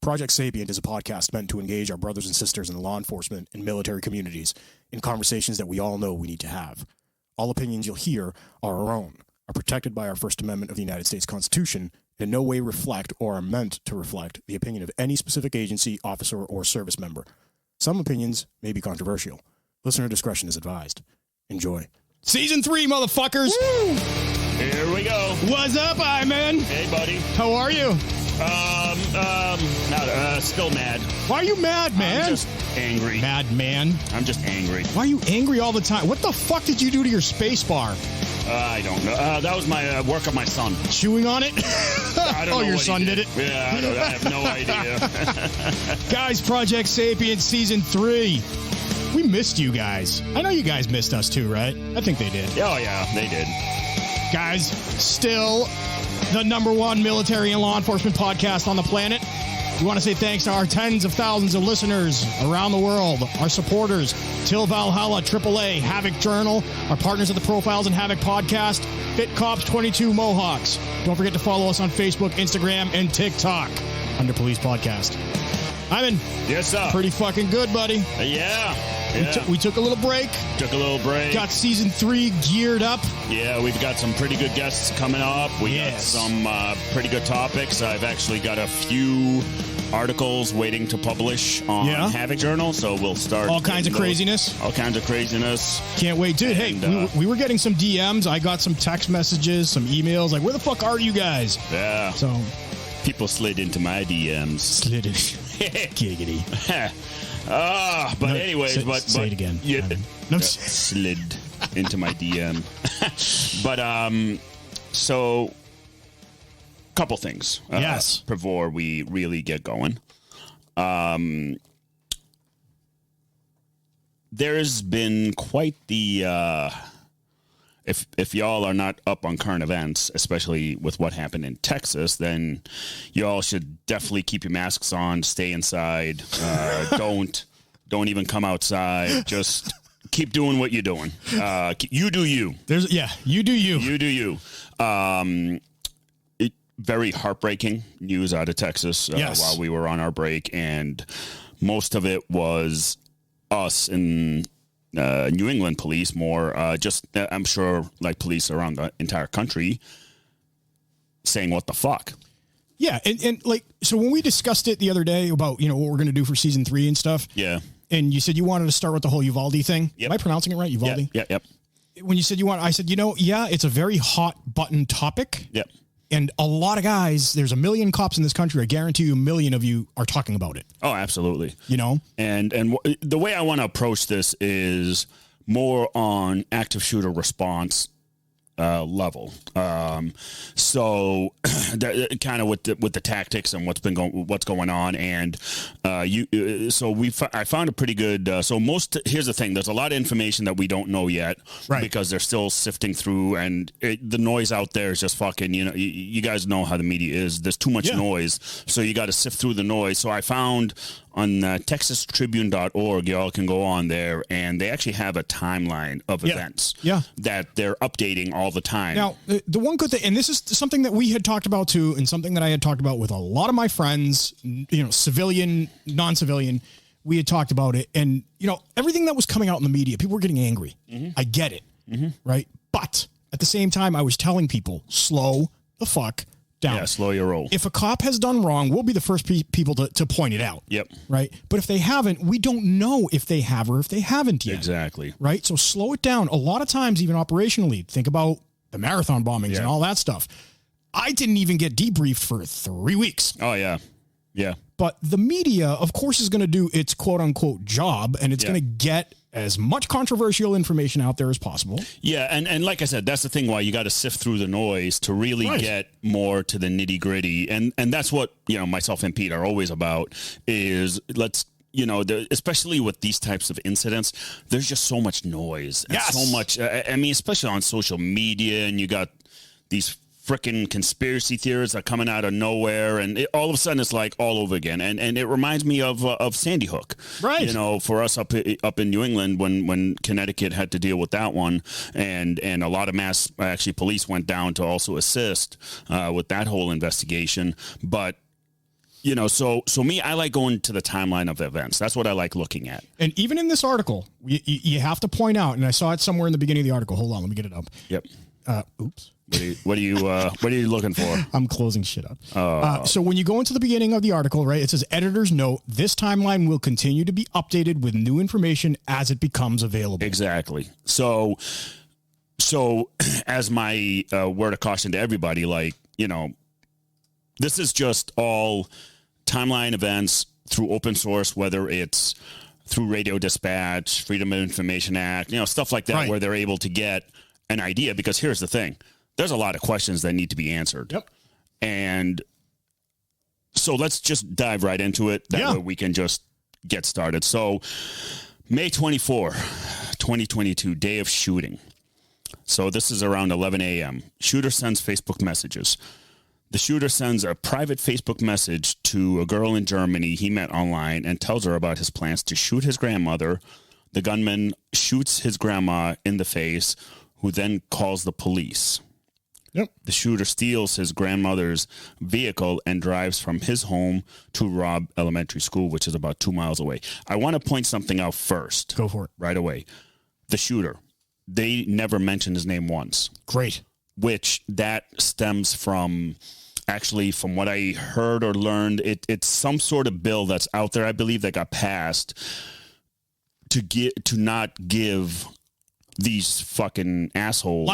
Project Sapient is a podcast meant to engage our brothers and sisters in the law enforcement and military communities in conversations that we all know we need to have. All opinions you'll hear are our own, are protected by our First Amendment of the United States Constitution, and in no way reflect or are meant to reflect the opinion of any specific agency, officer, or service member. Some opinions may be controversial. Listener discretion is advised. Enjoy. Season 3, motherfuckers! Woo! Here we go. What's up, Iman? Hey, buddy. How are you? Still mad. Why are you mad, man? I'm just angry. Mad man? I'm just angry. Why are you angry all the time? What the fuck did you do to your space bar? I don't know. That was my work of my son. Chewing on it? I don't know your son did it? Yeah, I have no idea. Guys, Project Sapient Season 3. We missed you guys. I know you guys missed us too, right? I think they did. Oh, yeah, they did. Guys, still the #1 military and law enforcement podcast on the planet. We want to say thanks to our tens of thousands of listeners around the world, our supporters, Till Valhalla, AAA, HAVOK Journal, our partners at the Profiles and HAVOK podcast, Fit Cops 22 Mohawks. Don't forget to follow us on Facebook, Instagram, and TikTok under Police Podcast. Iman. Yes, sir. Pretty fucking good, buddy. Yeah. We took a little break. Got Season 3 geared up. Yeah, we've got some pretty good guests coming up. We got some pretty good topics. I've actually got a few articles waiting to publish on HAVOK Journal, so we'll start. All kinds of craziness. Can't wait, dude. Hey, we were getting some DMs. I got some text messages, some emails. Like, where the fuck are you guys? Yeah. So people slid into my DMs. Slid in. Giggity. Say it again. Yeah, slid into my DM. But so couple things. Yes. Before we really get going. There's been quite the if y'all are not up on current events, especially with what happened in Texas, then y'all should definitely keep your masks on, stay inside, don't even come outside. Just keep doing what you're doing. You do you. You do you. You do you. Very heartbreaking news out of Texas while we were on our break, and most of it was us in New England police, more just I'm sure like police around the entire country saying what the fuck. Yeah, and like, so when we discussed it the other day about, what we're going to do for Season 3 and stuff. Yeah. And you said you wanted to start with the whole Uvalde thing. Yep. Am I pronouncing it right? Uvalde? Yep. When you said I said, it's a very hot button topic. Yep. And a lot of guys, there's a million cops in this country. I guarantee you a million of you are talking about it. Oh, absolutely. And the way I want to approach this is more on active shooter response level. So kind of with the tactics and what's going on. And I found a pretty good, here's the thing. There's a lot of information that we don't know yet, right? Because they're still sifting through, and the noise out there is just fucking, you guys know how the media is. There's too much noise. So you got to sift through the noise. So I found on TexasTribune.org, y'all can go on there, and they actually have a timeline of events that they're updating all the time. Now, the one good thing, and this is something that we had talked about too, and something that I had talked about with a lot of my friends, civilian, non-civilian, we had talked about it, and, everything that was coming out in the media, people were getting angry. Mm-hmm. I get it, right? But at the same time, I was telling people, slow the fuck down. Yeah, slow your roll. If a cop has done wrong, we'll be the first people to point it out. Yep. Right? But if they haven't, we don't know if they have or if they haven't yet. Exactly. Right? So slow it down. A lot of times, even operationally, think about the marathon bombings and all that stuff. I didn't even get debriefed for 3 weeks. Oh, yeah. Yeah. But the media, of course, is going to do its quote-unquote job, and it's going to get as much controversial information out there as possible. Yeah, and like I said, that's the thing why you got to sift through the noise to really get more to the nitty-gritty. And that's what, myself and Pete are always about is let's, especially with these types of incidents, there's just so much noise and so much, especially on social media, and you got these freaking conspiracy theories are coming out of nowhere, and all of a sudden it's like all over again. And it reminds me of Sandy Hook, right? For us up in New England when Connecticut had to deal with that one, and a lot of police went down to also assist with that whole investigation. But So me, I like going to the timeline of events. That's what I like looking at. And even in this article, you have to point out, and I saw it somewhere in the beginning of the article. Hold on, let me get it up. Yep. Oops. What are you looking for? I'm closing shit up. So when you go into the beginning of the article, right, it says editor's note, this timeline will continue to be updated with new information as it becomes available. Exactly. So as my word of caution to everybody, like, this is just all timeline events through open source, whether it's through Radio Dispatch, Freedom of Information Act, stuff like that, right, where they're able to get an idea. Because here's the thing. There's a lot of questions that need to be answered. Yep. And so let's just dive right into it. That way we can just get started. So May 24, 2022, day of shooting. So this is around 11 a.m. Shooter sends Facebook messages. The shooter sends a private Facebook message to a girl in Germany he met online and tells her about his plans to shoot his grandmother. The gunman shoots his grandma in the face, who then calls the police. Yep. The shooter steals his grandmother's vehicle and drives from his home to Robb Elementary School, which is about 2 miles away. I want to point something out first. Go for it. Right away. The shooter, they never mentioned his name once. Great. Which that stems from, actually, from what I heard or learned, it's some sort of bill that's out there, I believe, that got passed to not give these fucking assholes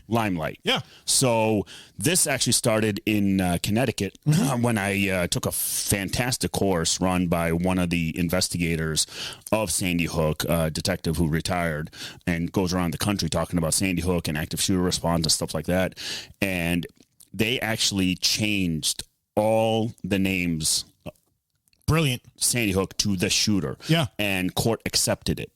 limelight. Yeah. So this actually started in Connecticut when I took a fantastic course run by one of the investigators of Sandy Hook, a detective who retired and goes around the country talking about Sandy Hook and active shooter response and stuff like that. And they actually changed all the names. Brilliant. Sandy Hook to the shooter. Yeah. And court accepted it.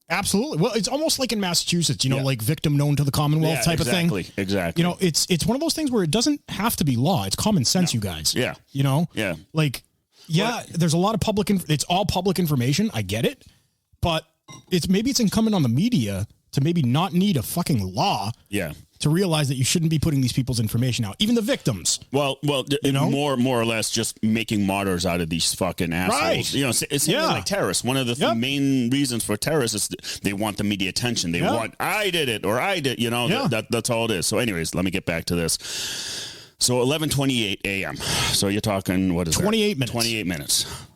Absolutely. Well, it's almost like in Massachusetts, like victim known to the Commonwealth type of thing. Exactly. It's one of those things where it doesn't have to be law. It's common sense, you guys. Yeah. Yeah. Like, there's a lot of it's all public information. I get it. But it's incumbent on the media to maybe not need a fucking law. Yeah. To realize that you shouldn't be putting these people's information out, even the victims. Well, more or less just making martyrs out of these fucking assholes. Right. It's like terrorists. One of the main reasons for terrorists is they want the media attention. They want, I did it, or I did, that's all it is. So anyways, let me get back to this. So 11:28 a.m. So you're talking, what is 28 minutes. 28 minutes.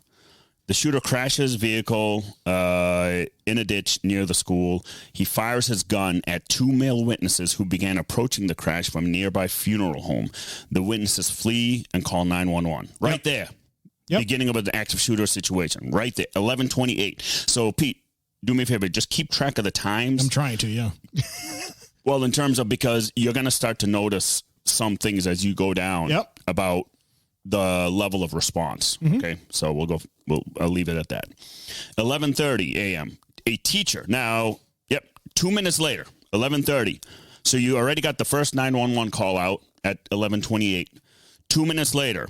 The shooter crashes vehicle in a ditch near the school. He fires his gun at two male witnesses who began approaching the crash from a nearby funeral home. The witnesses flee and call 911. Right there. Yep. Beginning of an active shooter situation. Right there. 11:28. So, Pete, do me a favor. Just keep track of the times. I'm trying to, yeah. Well, in terms of, because you're going to start to notice some things as you go down about the level of response. Mm-hmm. Okay. So I'll leave it at that. 11:30 a.m. A teacher. Now, 2 minutes later, 11:30. So you already got the first 911 call out at 11:28. 2 minutes later,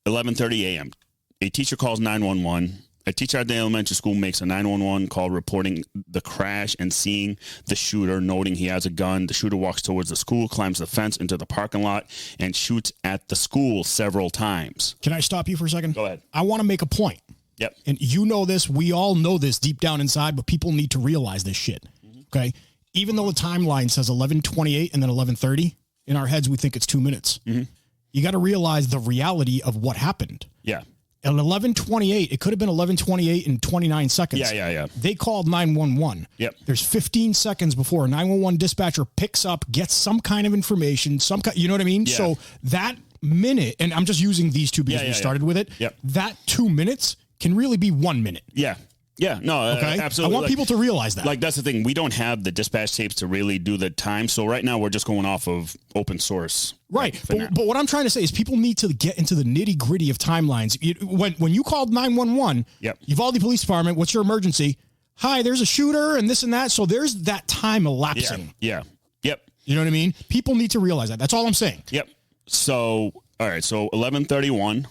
11:30 a.m. A teacher calls 911. A teacher at the elementary school makes a 911 call reporting the crash and seeing the shooter, noting he has a gun. The shooter walks towards the school, climbs the fence into the parking lot, and shoots at the school several times. Can I stop you for a second? Go ahead. I want to make a point. Yep. And you know this. We all know this deep down inside, but people need to realize this shit. Mm-hmm. Okay? Even though the timeline says 11:28 and then 11:30, in our heads we think it's 2 minutes. Mm-hmm. You got to realize the reality of what happened. Yeah. At 11:28, it could have been 11:28 and 29 seconds. Yeah. They called 911. Yep. There's 15 seconds before a 911 dispatcher picks up, gets some kind of information, you know what I mean? Yeah. So that minute, and I'm just using these two because we started with it. Yep. That 2 minutes can really be 1 minute. Yeah. Yeah, no, okay? Absolutely. I want people to realize that. Like, that's the thing. We don't have the dispatch tapes to really do the time. So right now we're just going off of open source. Right. But what I'm trying to say is people need to get into the nitty gritty of timelines. When you called 911, Uvalde Police Department, what's your emergency? Hi, there's a shooter and this and that. So there's that time elapsing. Yeah. Yep. You know what I mean? People need to realize that. That's all I'm saying. Yep. So, all right. So 11:31.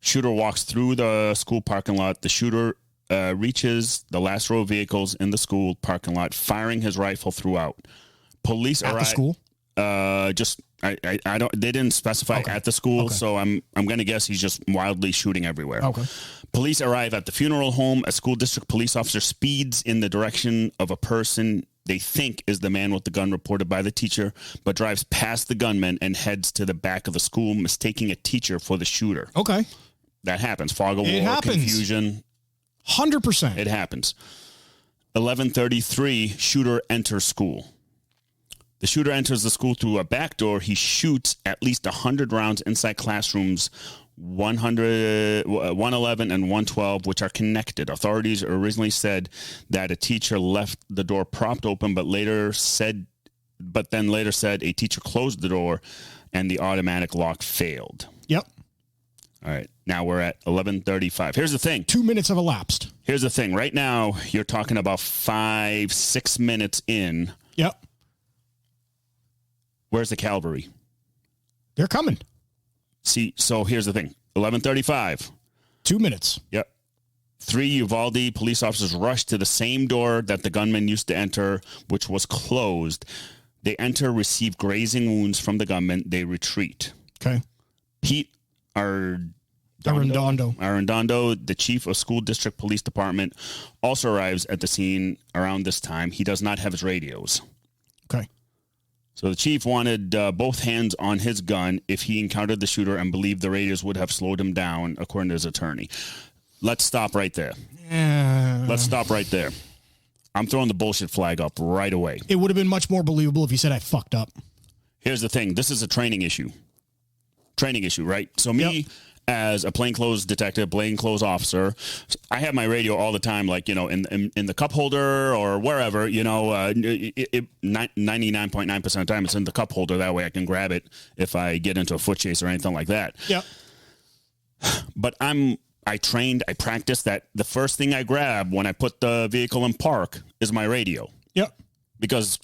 Shooter walks through the school parking lot. The shooter reaches the last row of vehicles in the school parking lot, firing his rifle throughout. Police arrive at the school. Just I don't. They didn't specify at the school, so I'm going to guess he's just wildly shooting everywhere. Okay. Police arrive at the funeral home. A school district police officer speeds in the direction of a person they think is the man with the gun reported by the teacher, but drives past the gunman and heads to the back of the school, mistaking a teacher for the shooter. Okay. That happens. Fog of war, confusion. 100%. It happens. 11:33, shooter enters school. The shooter enters the school through a back door. He shoots at least 100 rounds inside classrooms 111 and 112, which are connected. Authorities originally said that a teacher left the door propped open, but then later said a teacher closed the door and the automatic lock failed. Yep. All right. Now we're at 11:35. Here's the thing. 2 minutes have elapsed. Here's the thing. Right now, you're talking about 5-6 minutes in. Yep. Where's the cavalry? They're coming. See, so here's the thing. 11:35. 2 minutes. Yep. 3 Uvalde police officers rushed to the same door that the gunman used to enter, which was closed. They enter, receive grazing wounds from the gunman. They retreat. Okay. Pete Arredondo, the chief of school district police department, also arrives at the scene around this time. He does not have his radios. Okay. So the chief wanted both hands on his gun if he encountered the shooter and believed the radios would have slowed him down, according to his attorney. Let's stop right there. Let's stop right there. I'm throwing the bullshit flag up right away. It would have been much more believable if you said I fucked up. Here's the thing. This is a training issue. Right? So me, as a plainclothes detective, plainclothes officer, I have my radio all the time, like, in the cup holder or wherever, 99.9% of the time it's in the cup holder. That way I can grab it if I get into a foot chase or anything like that. Yeah. But I practiced that the first thing I grab when I put the vehicle in park is my radio. Yep. Because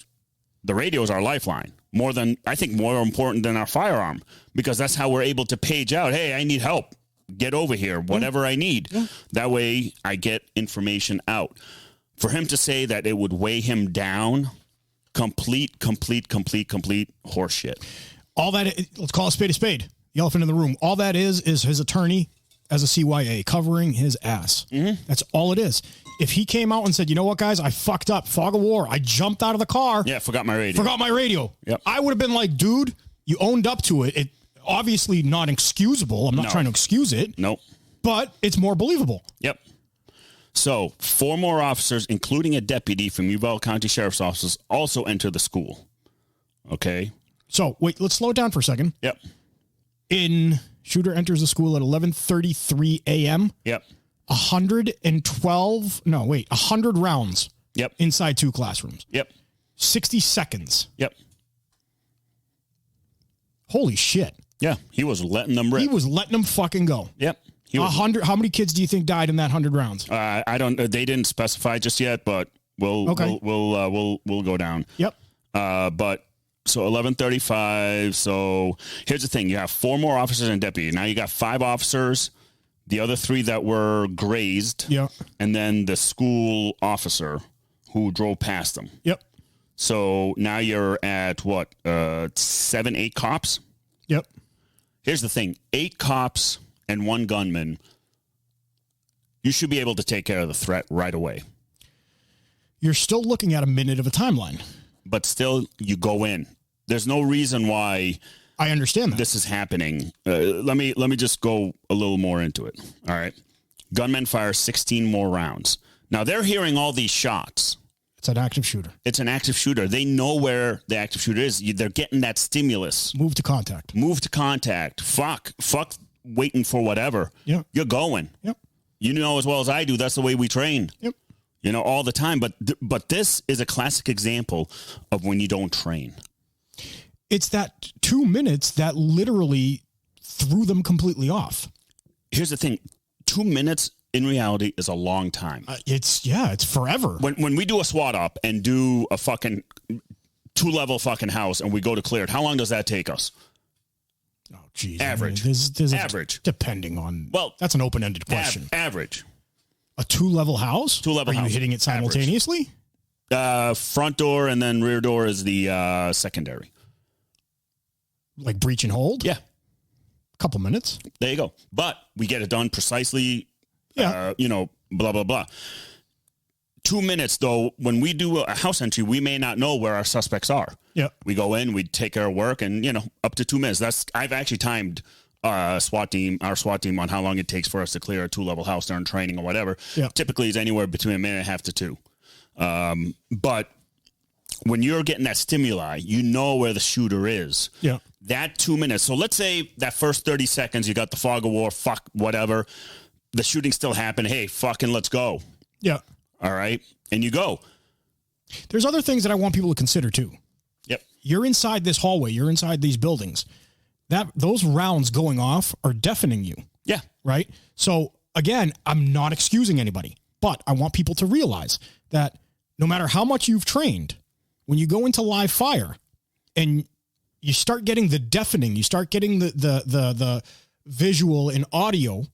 the radio is our lifeline. More important than our firearm, because that's how we're able to page out, hey, I need help. Get over here, whatever I need. Yeah. That way I get information out. For him to say that it would weigh him down, complete horseshit. All that, let's call a spade. The elephant in the room. All that is his attorney as a CYA covering his ass. Mm-hmm. That's all it is. If he came out and said, you know what, guys, I fucked up. Fog of war. I jumped out of the car. Yeah, forgot my radio. Yep. I would have been like, dude, you owned up to it. It obviously not excusable. I'm not trying to excuse it. Nope. But it's more believable. Yep. So 4 more officers, including a deputy from Uvalde County Sheriff's Office, also enter the school. Okay. So wait, let's slow it down for a second. Yep. Shooter enters the school at 11:33 a.m. Yep. 100 rounds. Yep. Inside 2 classrooms. Yep. 60 seconds. Yep. Holy shit. Yeah, he was letting them rip. He was letting them fucking go. Yep. 100. How many kids do you think died in that 100 rounds? I don't. They didn't specify just yet, but we'll go down. Yep. But so 11:35. So here's the thing: you have 4 more officers and deputy. Now you got 5 officers. The other 3 that were grazed. Yeah. And then the school officer who drove past them. Yep. So now you're at what? 7, 8 cops. Yep. Here's the thing: 8 cops and 1 gunman. You should be able to take care of the threat right away. You're still looking at a minute of a timeline. But still, you go in. There's no reason why I understand that this is happening. Let me just go a little more into it. All right. Gunmen fire 16 more rounds. Now they're hearing all these shots. It's an active shooter. It's an active shooter. They know where the active shooter is. They're getting that stimulus. Move to contact. Fuck waiting for whatever. Yeah. You're going. Yep. You know as well as I do, that's the way we train. Yep. All the time. But this is a classic example of when you don't train. It's that 2 minutes that literally threw them completely off. Here's the thing. 2 minutes in reality is a long time. It's forever. When we do a SWAT op and do a fucking 2-level fucking house and we go to clear it, how long does that take us? Oh, geez. Average. There's average. Depending on, that's an open-ended question. Average. A 2-level house? 2-level house. Are you hitting it simultaneously? Front door and then rear door is the secondary. Like breach and hold? Yeah. A couple minutes. There you go. But we get it done precisely, Yeah. Blah, blah, blah. 2 minutes, though, when we do a house entry, we may not know where our suspects are. Yeah. We go in, we take our work, and, up to 2 minutes. I've actually timed our SWAT team on how long it takes for us to clear a 2-level house during training or whatever. Yeah. Typically, it's anywhere between a minute and a half to 2. But when you're getting that stimuli, you know where the shooter is. Yeah. That 2 minutes. So let's say that first 30 seconds, you got the fog of war, fuck, whatever. The shooting still happened. Hey, fucking let's go. Yeah. All right. And you go. There's other things that I want people to consider too. Yep. You're inside this hallway. You're inside these buildings. Those rounds going off are deafening you. Yeah. Right. So again, I'm not excusing anybody, but I want people to realize that no matter how much you've trained, when you go into live fire and you start getting the deafening, you start getting the visual and audio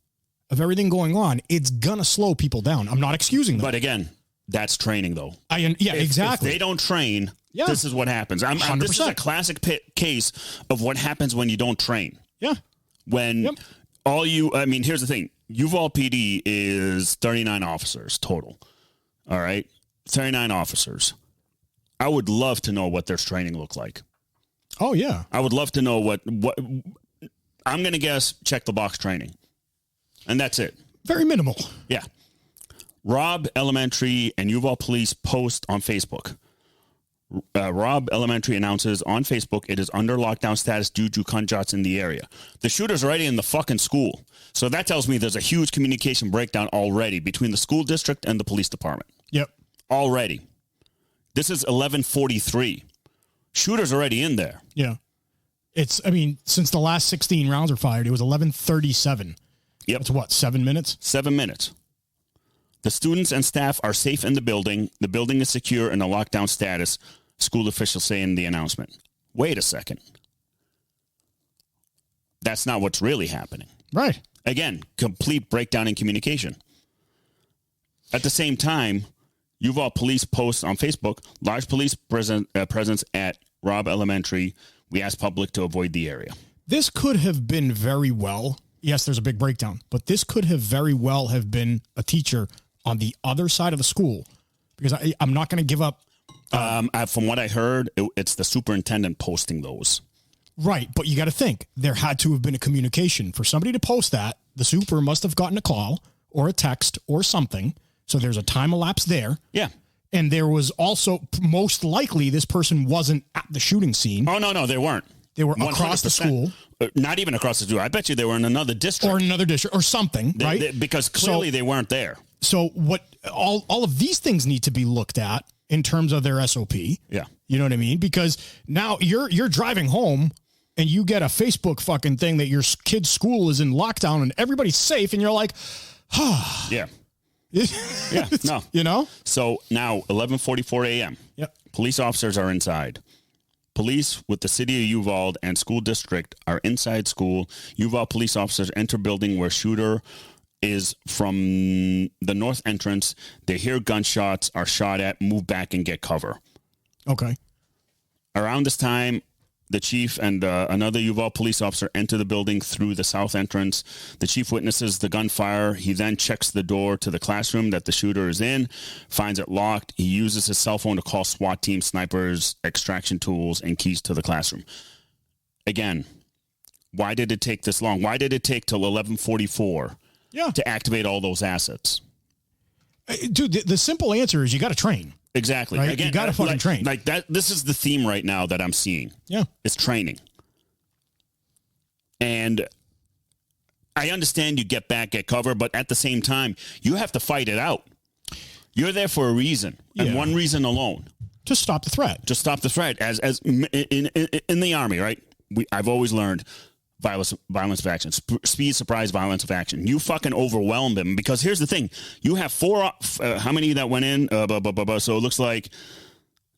of everything going on, it's gonna slow people down. I'm not excusing them. But again, that's training, though. Exactly. If they don't train, this is what happens. This is a classic case of what happens when you don't train. Yeah. When here's the thing. Uvalde PD is 39 officers total. All right? 39 officers. I would love to know what their training looked like. Oh, yeah. I would love to know what I'm going to guess check the box training. And that's it. Very minimal. Yeah. Robb Elementary and Uvalde Police post on Facebook. Robb Elementary announces on Facebook it is under lockdown status due to gunshots in the area. The shooter's already in the fucking school. So that tells me there's a huge communication breakdown already between the school district and the police department. Yep. Already. This is 11:43. Shooter's already in there. Yeah. Since the last 16 rounds were fired, it was 11:37. Yep. That's what, 7 minutes? 7 minutes. The students and staff are safe in the building. The building is secure in a lockdown status, school officials say in the announcement. Wait a second. That's not what's really happening. Right. Again, complete breakdown in communication. At the same time, Uvalde Police posts on Facebook, large police presence at Robb Elementary. We ask public to avoid the area. This could have been very well. Yes, there's a big breakdown, but this could have very well have been a teacher on the other side of the school, because I'm not going to give up. From what I heard, it's the superintendent posting those. Right. But you got to think there had to have been a communication for somebody to post that. The super must have gotten a call or a text or something. So there's a time elapse there. Yeah. And there was also most likely this person wasn't at the shooting scene. Oh, no, they weren't. They were across 100%. The school. Not even across the school. I bet you they were in another district. Or another district or something, right? Because clearly they weren't there. So what all of these things need to be looked at in terms of their SOP. Yeah. You know what I mean? Because now you're driving home and you get a Facebook fucking thing that your kid's school is in lockdown and everybody's safe and you're like, yeah. Yeah, no. You know? So now 11:44 a.m. Yep. Police officers are inside. Police with the city of Uvalde and school district are inside school. Uvalde police officers enter building where shooter is from the north entrance. They hear gunshots, are shot at, move back and get cover. Okay. Around this time, the chief and another Uvalde police officer enter the building through the south entrance. The chief witnesses the gunfire. He then checks the door to the classroom that the shooter is in, finds it locked. He uses his cell phone to call SWAT team, snipers, extraction tools, and keys to the classroom. Again, why did it take this long? Why did it take till 11:44 to activate all those assets? Dude, the simple answer is you got to train. Exactly. Right? Again, you got to fucking train. Like that. This is the theme right now that I'm seeing. Yeah. It's training. And I understand you get back, get cover, but at the same time, you have to fight it out. You're there for a reason, and one reason alone. To stop the threat. To stop the threat. As in the Army, right? I've always learned violence of action, speed, surprise, violence of action. You fucking overwhelm them, because here's the thing: you have how many that went in? So it looks like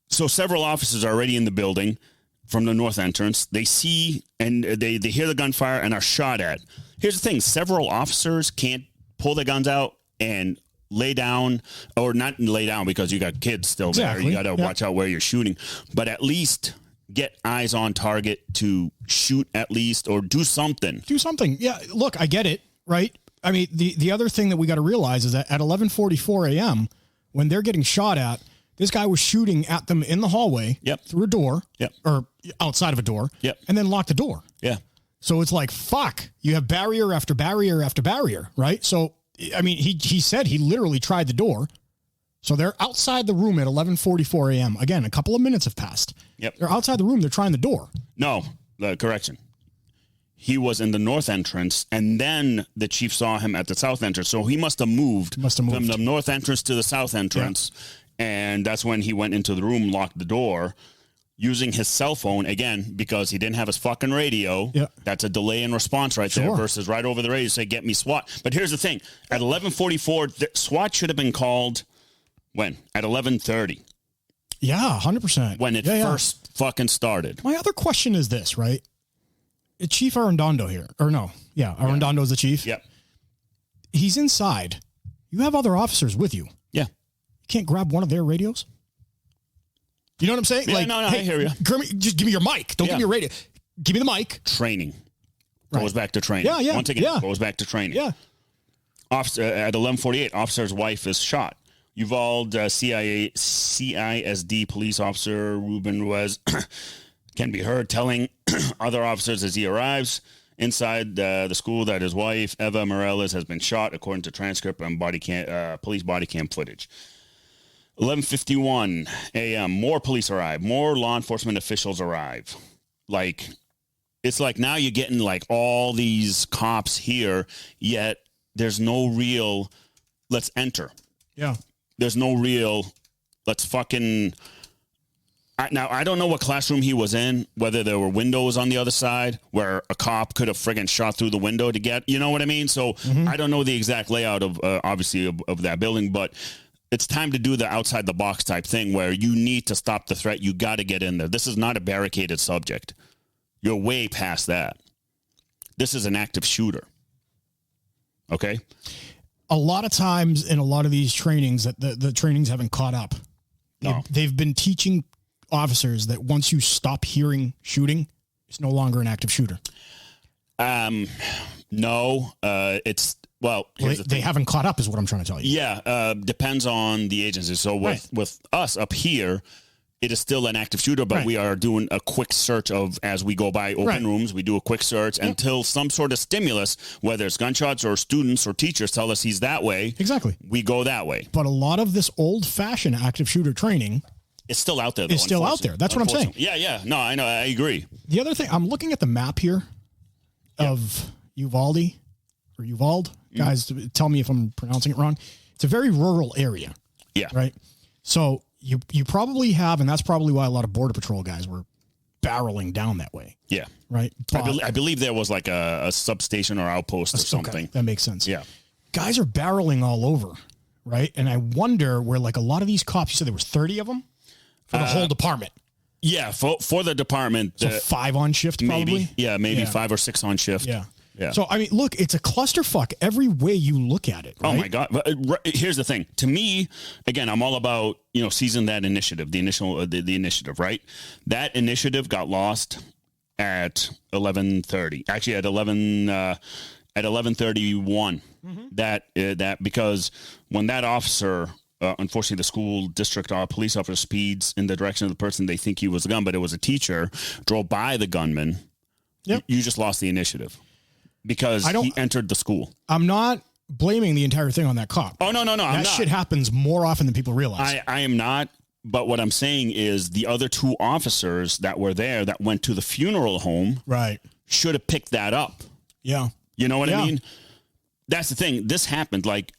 several officers are already in the building from the north entrance. They see and they hear the gunfire and are shot at. Here's the thing: several officers can't pull their guns out and lay down, or not lay down because you got kids still there. You got to watch out where you're shooting, but at least get eyes on target to shoot at least or do something. Do something. Yeah, look, I get it, right? I mean, the other thing that we got to realize is that at 11:44 a.m., when they're getting shot at, this guy was shooting at them in the hallway through a door or outside of a door and then locked the door. Yeah. So it's like, fuck, you have barrier after barrier after barrier, right? So, I mean, he said he literally tried the door. So they're outside the room at 11:44 a.m. Again, a couple of minutes have passed. Yep. They're outside the room. They're trying the door. No, correction. He was in the north entrance, and then the chief saw him at the south entrance. So he must have moved from the north entrance to the south entrance, and that's when he went into the room, locked the door, using his cell phone, again, because he didn't have his fucking radio. Yeah. That's a delay in response right there versus right over the radio say, get me SWAT. But here's the thing. At 11:44, SWAT should have been called when? At 11:30. Yeah, 100%. When it first fucking started. My other question is this, right? Chief Arredondo here. Or no. Yeah, Arredondo is the chief. Yep. He's inside. You have other officers with you. Yeah. You can't grab one of their radios? You know what I'm saying? Yeah, no, hey, I hear you. Just give me your mic. Don't give me your radio. Give me the mic. Training. Goes back to training. Yeah. Once again, goes back to training. Yeah. Officer, at 11:48, officer's wife is shot. Uvalde CISD police officer Ruben Ruiz can be heard telling other officers as he arrives inside the school that his wife, Eva Morales, has been shot, according to transcript and police body cam footage. 11:51 a.m. More police arrive. More law enforcement officials arrive. Like, it's like now you're getting like all these cops here, yet there's no real, let's enter. Yeah. There's no real, let's fucking... Now, I don't know what classroom he was in, whether there were windows on the other side where a cop could have friggin' shot through the window to get, you know what I mean? So I don't know the exact layout of, obviously, of that building, but it's time to do the outside the box type thing where you need to stop the threat. You got to get in there. This is not a barricaded subject. You're way past that. This is an active shooter. Okay? A lot of times in a lot of these trainings, that the trainings haven't caught up. No. They've been teaching officers that once you stop hearing shooting, it's no longer an active shooter. No, it's, well, they haven't caught up is what I'm trying to tell you. Yeah. Depends on the agency. So with us up here, it is still an active shooter, but we are doing a quick search of, as we go by open rooms, we do a quick search until some sort of stimulus, whether it's gunshots or students or teachers tell us he's that way. Exactly. We go that way. But a lot of this old fashioned active shooter training, it's still out there, though. It's still out there. That's what I'm saying. Yeah. No, I know. I agree. The other thing, I'm looking at the map here of Uvalde. Guys, tell me if I'm pronouncing it wrong. It's a very rural area. Yeah. Right? So you probably have, and that's probably why a lot of Border Patrol guys were barreling down that way. Yeah. Right? I believe there was like a substation or outpost or something. Okay. That makes sense. Yeah. Guys are barreling all over. Right? And I wonder where like a lot of these cops, you said there was 30 of them? For the whole department. Yeah, for the department. So 5 on shift, probably? Maybe 5 or 6 on shift. Yeah. So, I mean, look, it's a clusterfuck every way you look at it. Right? Oh, my God. But, here's the thing. To me, again, I'm all about, seizing that initiative, the initiative, right? That initiative got lost at 11:30. Actually, at 11:31. That because when that officer... unfortunately, the school district police officer speeds in the direction of the person they think he was a gun, but it was a teacher, drove by the gunman. Yep. You just lost the initiative because he entered the school. I'm not blaming the entire thing on that cop. Oh, no. That shit happens more often than people realize. I am not. But what I'm saying is the other 2 officers that were there that went to the funeral home should have picked that up. Yeah. You know what I mean? That's the thing. This happened, like,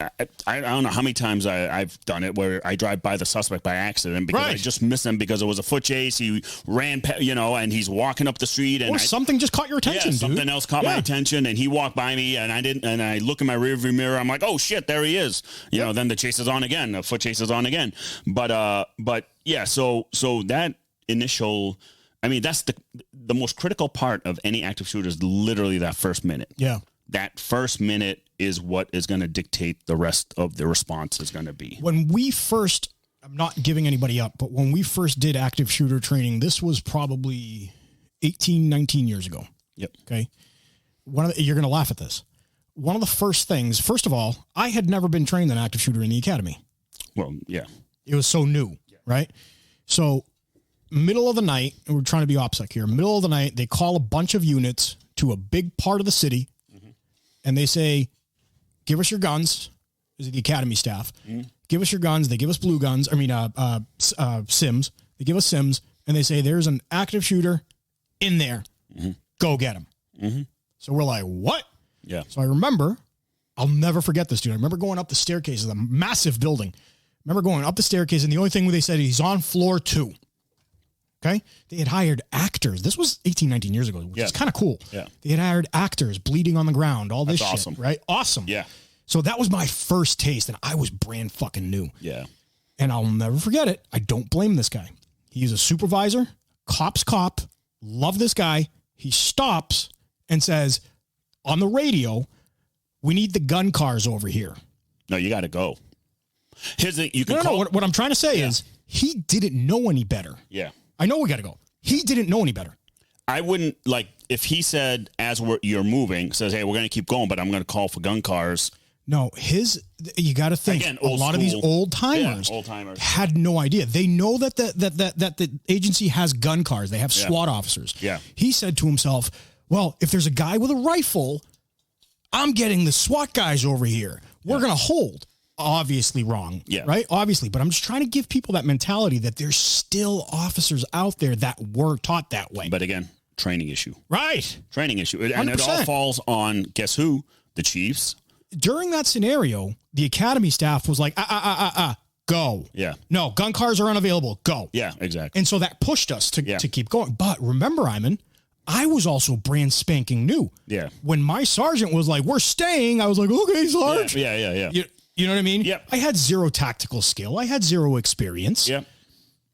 I don't know how many times I've done it where I drive by the suspect by accident because I just missed him because it was a foot chase. He ran, and he's walking up the street. And something just caught your attention, dude. Something else caught my attention, and he walked by me, and I look in my rearview mirror. I'm like, oh, shit, there he is. Then the chase is on again. The foot chase is on again. But yeah, so that initial... I mean, that's the most critical part of any active shooter is literally that first minute. Yeah. That first minute is what is going to dictate the rest of the response is going to be. When we first I'm not giving anybody up, but when we first did active shooter training, this was probably 18, 19 years ago. Yep. Okay. You're going to laugh at this. One of the first things, first of all, I had never been trained an active shooter in the academy. Well, yeah. It was so new, right? So middle of the night, and we're trying to be OPSEC here, middle of the night, they call a bunch of units to a big part of the city, and they say, give us your guns. This is the academy staff. Give us your guns. They give us blue guns. I mean, Sims. They give us Sims, and they say, there's an active shooter in there. Go get him. So we're like, what? Yeah. So I remember, I'll never forget this, dude. I remember going up the staircase of a massive building. I remember going up the staircase, and the only thing they said, he's on floor 2. Okay. They had hired actors. This was 18, 19 years ago, which is kind of cool. Yeah. They had hired actors bleeding on the ground, all this shit, awesome. right? Awesome. Yeah. So that was my first taste, and I was brand fucking new. Yeah. And I'll never forget it. I don't blame this guy. He's a supervisor, cop's cop, love this guy. He stops and says on the radio, we need the gun cars over here. No, you got to go. Here's the, you can No, call. what I'm trying to say is he didn't know any better. Yeah. I know we got to go. He didn't know any better. I wouldn't, like, if he said, as you're moving, says, hey, we're going to keep going, but I'm going to call for gun cars. No, you got to think, Again, a lot of these old timers had no idea. They know that the agency has gun cars. They have SWAT officers. Yeah. He said to himself, well, if there's a guy with a rifle, I'm getting the SWAT guys over here. We're going to hold. Obviously wrong. Yeah. Right? Obviously. But I'm just trying to give people that mentality that there's still officers out there that were taught that way. But again, training issue. Right. Training issue. And 100%. it all falls on, guess who? The Chiefs. During that scenario, the academy staff was like, go. Yeah. No, gun cars are unavailable. Go. Yeah, exactly. And so that pushed us to keep going. But remember, Iman, I was also brand spanking new. Yeah. When my sergeant was like, we're staying, I was like, okay, Sarge. Yeah. You know what I mean? Yep. I had zero tactical skill. I had zero experience. Yep.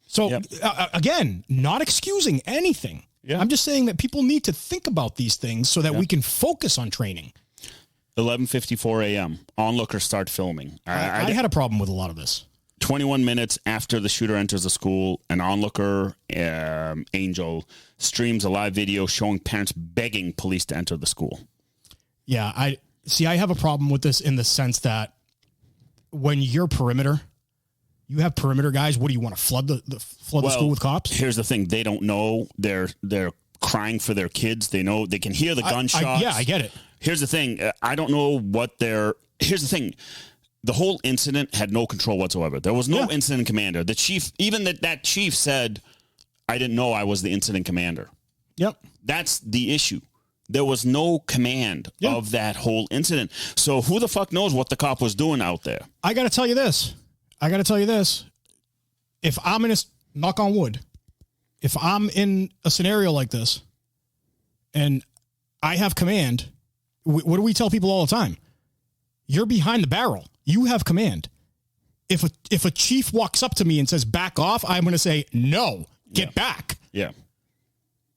So again, not excusing anything. Yeah. I'm just saying that people need to think about these things so that we can focus on training. 11:54 a.m. Onlookers start filming. I had a problem with a lot of this. 21 minutes after the shooter enters the school, an onlooker, Angel, streams a live video showing parents begging police to enter the school. Yeah, I have a problem with this in the sense that when you're perimeter, you have perimeter guys. What do you want to flood the school with cops? Here's the thing: they don't know they're crying for their kids. They know they can hear the gunshots. I get it. Here's the thing: I don't know what here's the thing. The whole incident had no control whatsoever. There was no incident commander. The chief, even that chief said, I didn't know I was the incident commander. Yep. That's the issue. There was no command of that whole incident. So who the fuck knows what the cop was doing out there? I got to tell you this. If I'm in knock on wood, if I'm in a scenario like this and I have command, what do we tell people all the time? You're behind the barrel. You have command. If a chief walks up to me and says, back off, I'm going to say, no, get back. Yeah.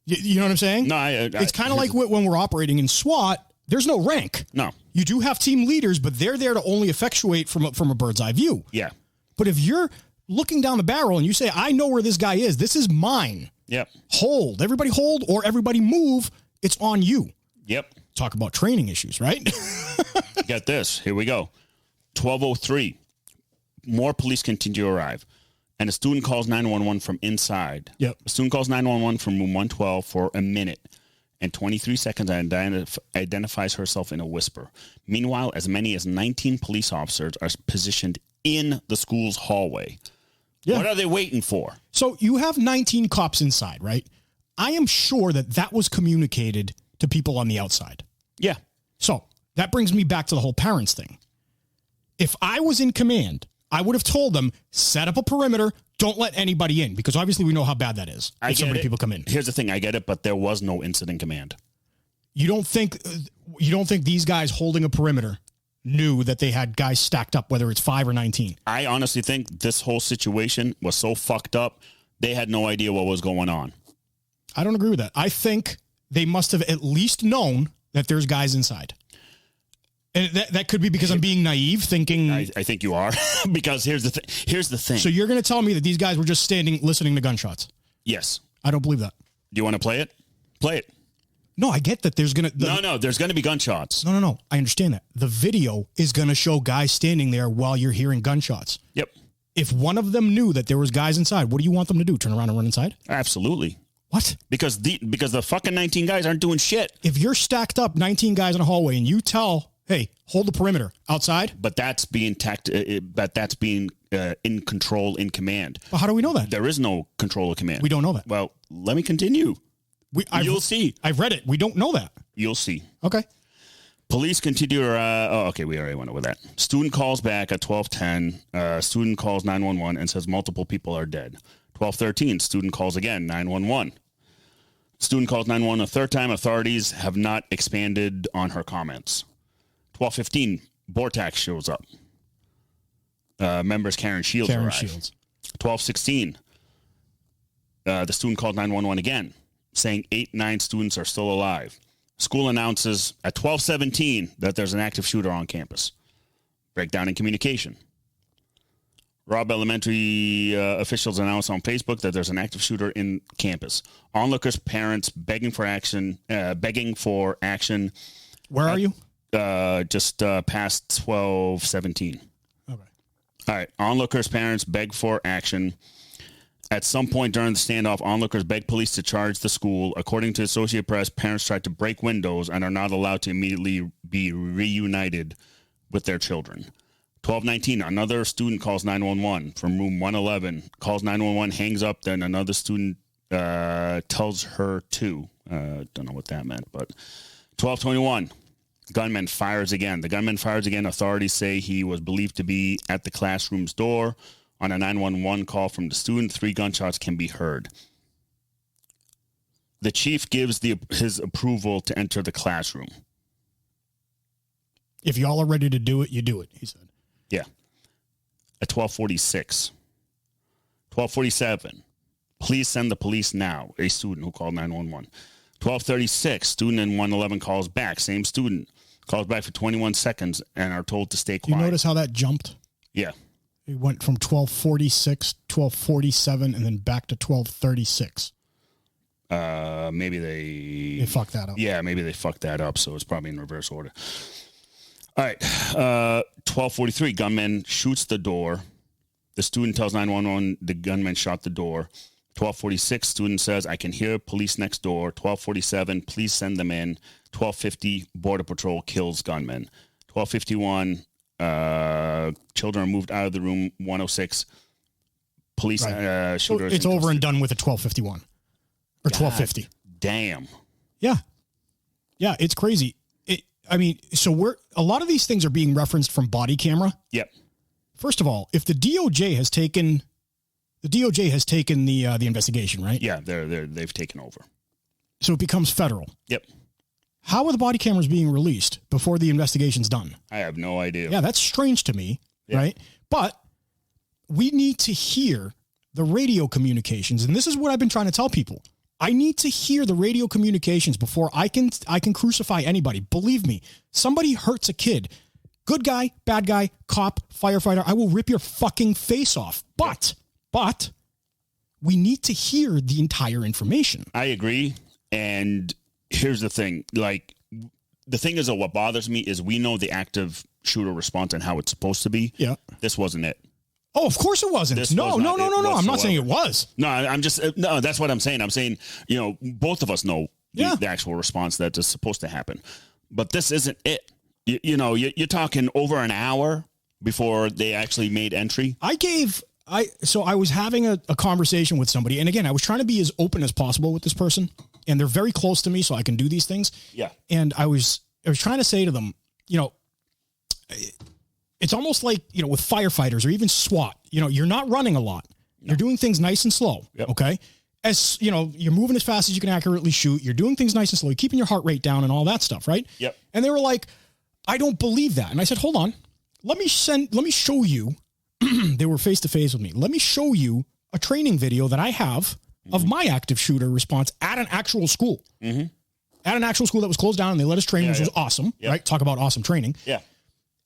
You know what I'm saying? No, it's kind of like when we're operating in SWAT, there's no rank. No. You do have team leaders, but they're there to only effectuate from a bird's eye view. Yeah. But if you're looking down the barrel and you say, I know where this guy is, this is mine. Yep. Hold. Everybody hold or everybody move. It's on you. Yep. Talk about training issues, right? Get this. Here we go. 12:03. More police continue to arrive. And a student calls 911 from inside. Yep. A student calls 911 from room 112 for a minute and 23 seconds identifies herself in a whisper. Meanwhile, as many as 19 police officers are positioned in the school's hallway. Yeah. What are they waiting for? So you have 19 cops inside, right? I am sure that was communicated to people on the outside. Yeah. So that brings me back to the whole parents thing. If I was in command, I would have told them, set up a perimeter, don't let anybody in, because obviously we know how bad that is if so many people come in. Here's the thing, I get it, but there was no incident command. You don't think these guys holding a perimeter knew that they had guys stacked up, whether it's 5 or 19? I honestly think this whole situation was so fucked up, they had no idea what was going on. I don't agree with that. I think they must have at least known that there's guys inside. And that could be because I'm being naive, thinking. I think you are, because here's the thing. So you're going to tell me that these guys were just standing listening to gunshots? Yes. I don't believe that. Do you want to play it? Play it. No, I get that there's going to... No, there's going to be gunshots. No. I understand that. The video is going to show guys standing there while you're hearing gunshots. Yep. If one of them knew that there was guys inside, what do you want them to do? Turn around and run inside? Absolutely. What? Because the fucking 19 guys aren't doing shit. If you're stacked up 19 guys in a hallway and you tell, hey, hold the perimeter outside. But that's being in control, in command. Well, how do we know that? There is no control of command. We don't know that. Well, let me continue. You'll see. I've read it. We don't know that. You'll see. Okay. Police continue. Okay, we already went over that. Student calls back at 12:10. Student calls 911 and says multiple people are dead. 12:13. Student calls again 911. Student calls 911 a third time. Authorities have not expanded on her comments. 12:15. Bortax shows up. Members Karen Shields arrive. 12:16. The student called 911 again, saying 9 students are still alive. School announces at 12:17 that there's an active shooter on campus. Breakdown in communication. Robb Elementary officials announce on Facebook that there's an active shooter in campus. Onlookers' parents begging for action. Where are you? Just past 12:17. Okay. All right. Onlookers' parents beg for action. At some point during the standoff, onlookers begged police to charge the school. According to Associated Press, parents tried to break windows and are not allowed to immediately be reunited with their children. 12:19, another student calls 911 from room 111. Calls 911, hangs up, then another student tells her to. Don't know what that meant, but 12:21, gunman fires again. The gunman fires again. Authorities say he was believed to be at the classroom's door. On a 911 call from the student, 3 gunshots can be heard. The chief gives his approval to enter the classroom. If y'all are ready to do it, you do it, he said. Yeah. At 12:46. 12:47. Please send the police now. A student who called 911. 12:36. Student in 111 calls back. Same student. Calls back for 21 seconds and are told to stay quiet. You notice how that jumped? Yeah. It went from 12:46, 12:47, and then back to 12:36. Maybe they fucked that up. Yeah, maybe they fucked that up, so it's probably in reverse order. All right. 12:43, gunman shoots the door. The student tells 911 the gunman shot the door. 12:46, student says, I can hear police next door. 12:47, please send them in. 12:50, Border Patrol kills gunman. 12:51, children are moved out of the room. 106, police shooter. It's over and done with at 12:51 or 12:50. Damn. Yeah, it's crazy. So a lot of these things are being referenced from body camera. Yep. First of all, if the DOJ has taken the investigation, right? Yeah, they've taken over. So it becomes federal. Yep. How are the body cameras being released before the investigation's done? I have no idea. Yeah, that's strange to me, right? But we need to hear the radio communications, and this is what I've been trying to tell people. I need to hear the radio communications before I can crucify anybody. Believe me, somebody hurts a kid. Good guy, bad guy, cop, firefighter, I will rip your fucking face off. But we need to hear the entire information. I agree. And here's the thing. Like, the thing is, what bothers me is we know the active shooter response and how it's supposed to be. Yeah. This wasn't it. Oh, of course it wasn't. No. I'm not saying it was. No, that's what I'm saying. I'm saying, both of us know the actual response that is supposed to happen. But this isn't it. You're talking over an hour before they actually made entry. So I was having a conversation with somebody, and again, I was trying to be as open as possible with this person, and they're very close to me, so I can do these things. Yeah. And I was trying to say to them, it's almost like, with firefighters or even SWAT, you're not running a lot. You're doing things nice and slow. Yep. Okay. As you're moving as fast as you can accurately shoot. You're doing things nice and slow. You're keeping your heart rate down and all that stuff. Right. Yep. And they were like, I don't believe that. And I said, hold on, let me show you. They were face to face with me. Let me show you a training video that I have of my active shooter response at an actual school. Mm-hmm. at an actual school that was closed down, and they let us train, which was awesome, right? Talk about awesome training. Yeah.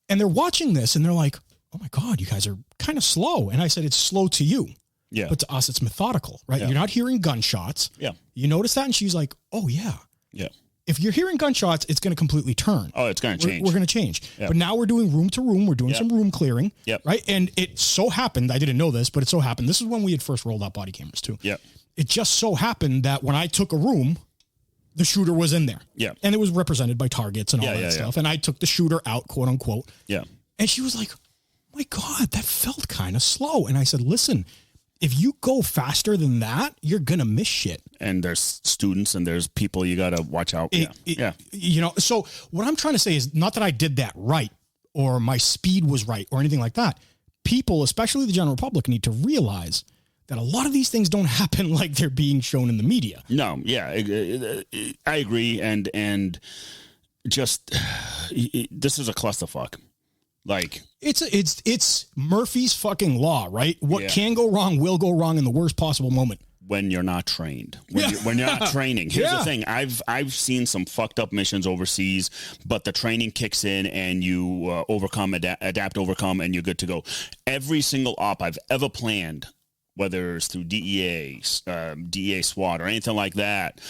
And they're watching this, and they're like, oh, my God, you guys are kind of slow. And I said, it's slow to you. Yeah. But to us, it's methodical, right? Yeah. You're not hearing gunshots. Yeah. You notice that? And she's like, oh, yeah. Yeah. If you're hearing gunshots, it's going to completely turn. Oh, it's going to change. We're going to change. Yep. But now we're doing room to room. We're doing some room clearing. Yep. Right. And it so happened, I didn't know this, but it so happened. This is when we had first rolled out body cameras too. Yeah. It just so happened that when I took a room, the shooter was in there. Yeah. And it was represented by targets and all that stuff. And I took the shooter out, quote unquote. Yeah. And she was like, oh my God, that felt kind of slow. And I said, listen, if you go faster than that, you're going to miss shit. And there's students and there's people you got to watch out. You know, so what I'm trying to say is not that I did that right or my speed was right or anything like that. People, especially the general public, need to realize that a lot of these things don't happen like they're being shown in the media. No. Yeah. I agree. And just, this is a clusterfuck. Like it's Murphy's fucking law, right? What can go wrong will go wrong in the worst possible moment when you're not trained. When you're not training. Here's the thing: I've seen some fucked up missions overseas, but the training kicks in and you adapt, overcome, and you're good to go. Every single op I've ever planned, whether it's through DEA, DEA SWAT, or anything like that.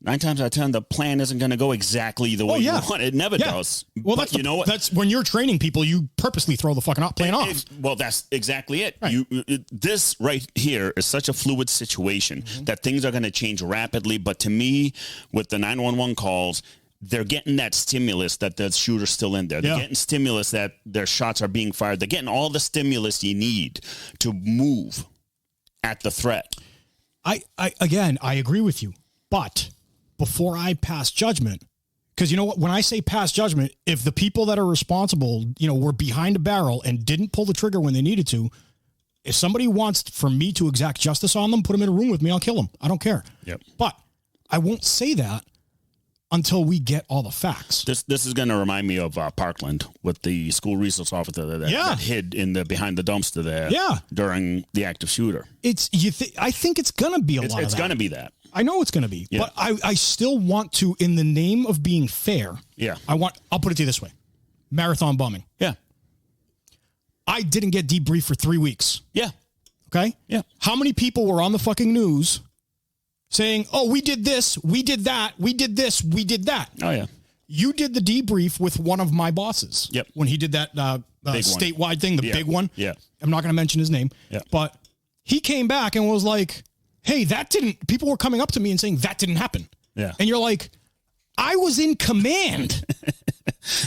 9 times out of 10, the plan isn't going to go exactly the way you want. It never does. Well, but you know what? That's when you're training people, you purposely throw the fucking plan off. Well, that's exactly it. Right. This right here is such a fluid situation that things are going to change rapidly. But to me, with the 911 calls, they're getting that stimulus that the shooter's still in there. They're getting stimulus that their shots are being fired. They're getting all the stimulus you need to move at the threat. I agree with you, but before I pass judgment, because you know what, when I say pass judgment, if the people that are responsible, were behind a barrel and didn't pull the trigger when they needed to, if somebody wants for me to exact justice on them, put them in a room with me, I'll kill them. I don't care. Yep. But I won't say that until we get all the facts. This is going to remind me of Parkland with the school resource officer that hid behind the dumpster there during the active shooter. I think it's going to be a lot of that. It's going to be that. I know it's going to be, but I still want to, in the name of being fair. Yeah. I'll put it to you this way. Marathon bombing. Yeah. I didn't get debriefed for 3 weeks. Yeah. Okay. Yeah. How many people were on the fucking news saying, oh, we did this, we did that, we did this, we did that. Oh yeah. You did the debrief with one of my bosses. Yep. When he did that statewide thing, the big one. Yeah. I'm not going to mention his name. Yeah. But he came back and was like, hey, people were coming up to me and saying that didn't happen. Yeah. And you're like, I was in command.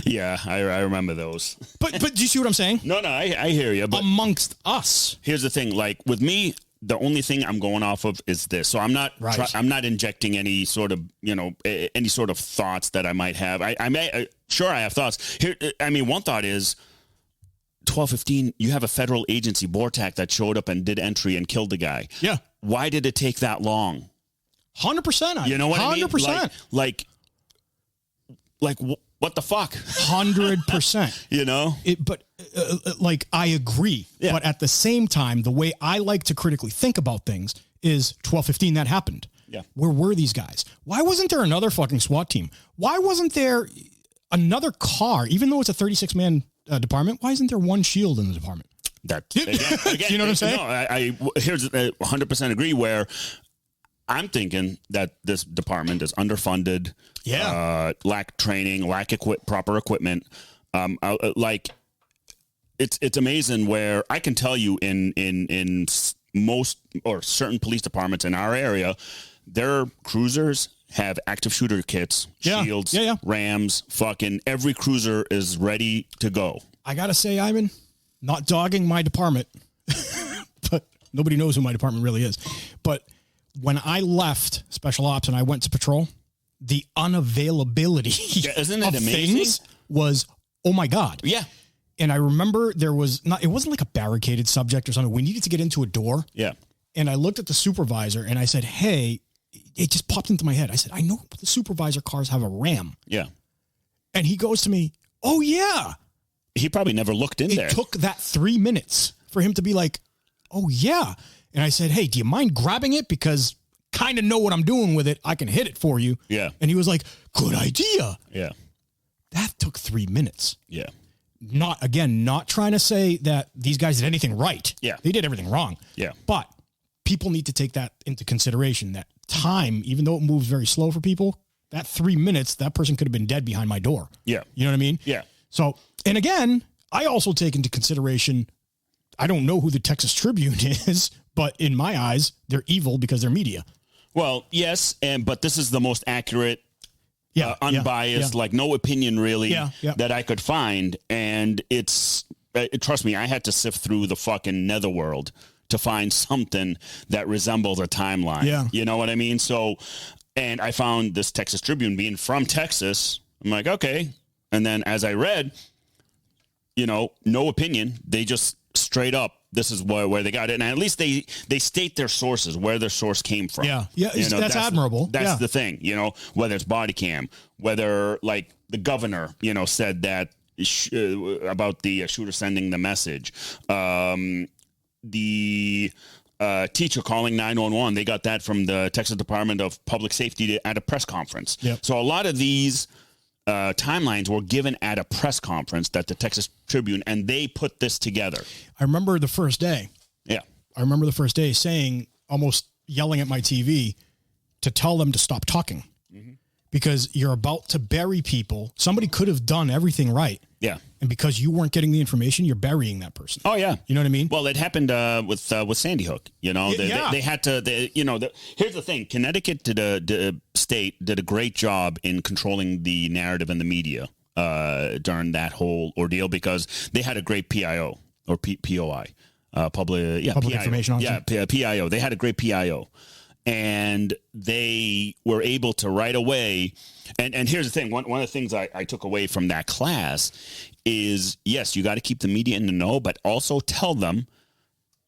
Yeah, I remember those. But do you see what I'm saying? No, I hear you. But amongst us. Here's the thing. Like with me, the only thing I'm going off of is this. So I'm not I'm not injecting any sort of, any sort of thoughts that I might have. I have thoughts. Here, one thought is 12:15, you have a federal agency, BORTAC, that showed up and did entry and killed the guy. Yeah. Why did it take that long? 100%. You know what 100%. I mean? 100%. Like what the fuck? 100%. But I agree. Yeah. But at the same time, the way I like to critically think about things is 12:15 that happened. Yeah. Where were these guys? Why wasn't there another fucking SWAT team? Why wasn't there another car? Even though it's a 36-man department, why isn't there one shield in the department? That again, you know what I'm saying? No, I here's 100% agree. Where I'm thinking that this department is underfunded, lack training, lack proper equipment. It's amazing where I can tell you in most or certain police departments in our area, their cruisers have active shooter kits, shields, rams, fucking every cruiser is ready to go. I gotta say, Ivan, not dogging my department, but nobody knows who my department really is. But when I left Special Ops and I went to patrol, the unavailability isn't it of amazing? Things was, oh my God. Yeah. And I remember it wasn't like a barricaded subject or something. We needed to get into a door. Yeah. And I looked at the supervisor and I said, hey, it just popped into my head. I said, I know the supervisor cars have a ram. Yeah. And he goes to me, oh yeah. He probably never looked in there. It took that 3 minutes for him to be like, oh yeah. And I said, hey, do you mind grabbing it? Because kind of know what I'm doing with it. I can hit it for you. Yeah. And he was like, good idea. Yeah. That took 3 minutes. Yeah. Not trying to say that these guys did anything right. Yeah. They did everything wrong. Yeah. But people need to take that into consideration, that time, even though it moves very slow for people, that 3 minutes, that person could have been dead behind my door. Yeah. You know what I mean? Yeah. So, and again, I also take into consideration, I don't know who the Texas Tribune is, but in my eyes, they're evil because they're media. Well, yes, but this is the most accurate, unbiased, like no opinion really that I could find. And it's, trust me, I had to sift through the fucking netherworld to find something that resembles a timeline. Yeah. You know what I mean? So, and I found this Texas Tribune being from Texas. I'm like, okay. And then as I read, no opinion. They just straight up, this is where they got it. And at least they state their sources, where their source came from. Yeah. Yeah. That's admirable. That's the thing, whether it's body cam, whether like the governor, said that about the shooter sending the message. The teacher calling 911, they got that from the Texas Department of Public Safety at a press conference. Yep. So a lot of these timelines were given at a press conference that the Texas Tribune, and they put this together. I remember the first day. Yeah. I remember the first day saying, almost yelling at my TV to tell them to stop talking because you're about to bury people. Somebody could have done everything right. Yeah. And because you weren't getting the information, you're burying that person. Oh, yeah. You know what I mean? Well, it happened with Sandy Hook. They had to, here's the thing. Connecticut state did a great job in controlling the narrative in the media during that whole ordeal because they had a great PIO or POI. Public PIO. Information Officer. Yeah, PIO. They had a great PIO. And they were able to right away. And here's the thing. One of the things I took away from that class is, yes, you got to keep the media in the know, but also tell them,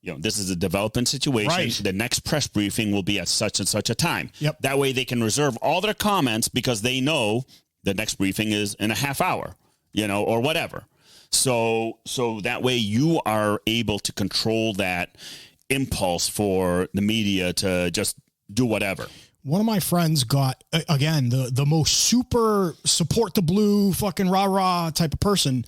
this is a developing situation. Right. The next press briefing will be at such and such a time. Yep. That way they can reserve all their comments because they know the next briefing is in a half hour, or whatever. So that way you are able to control that impulse for the media to just do whatever. One of my friends got, again, the most super support the blue fucking rah-rah type of person,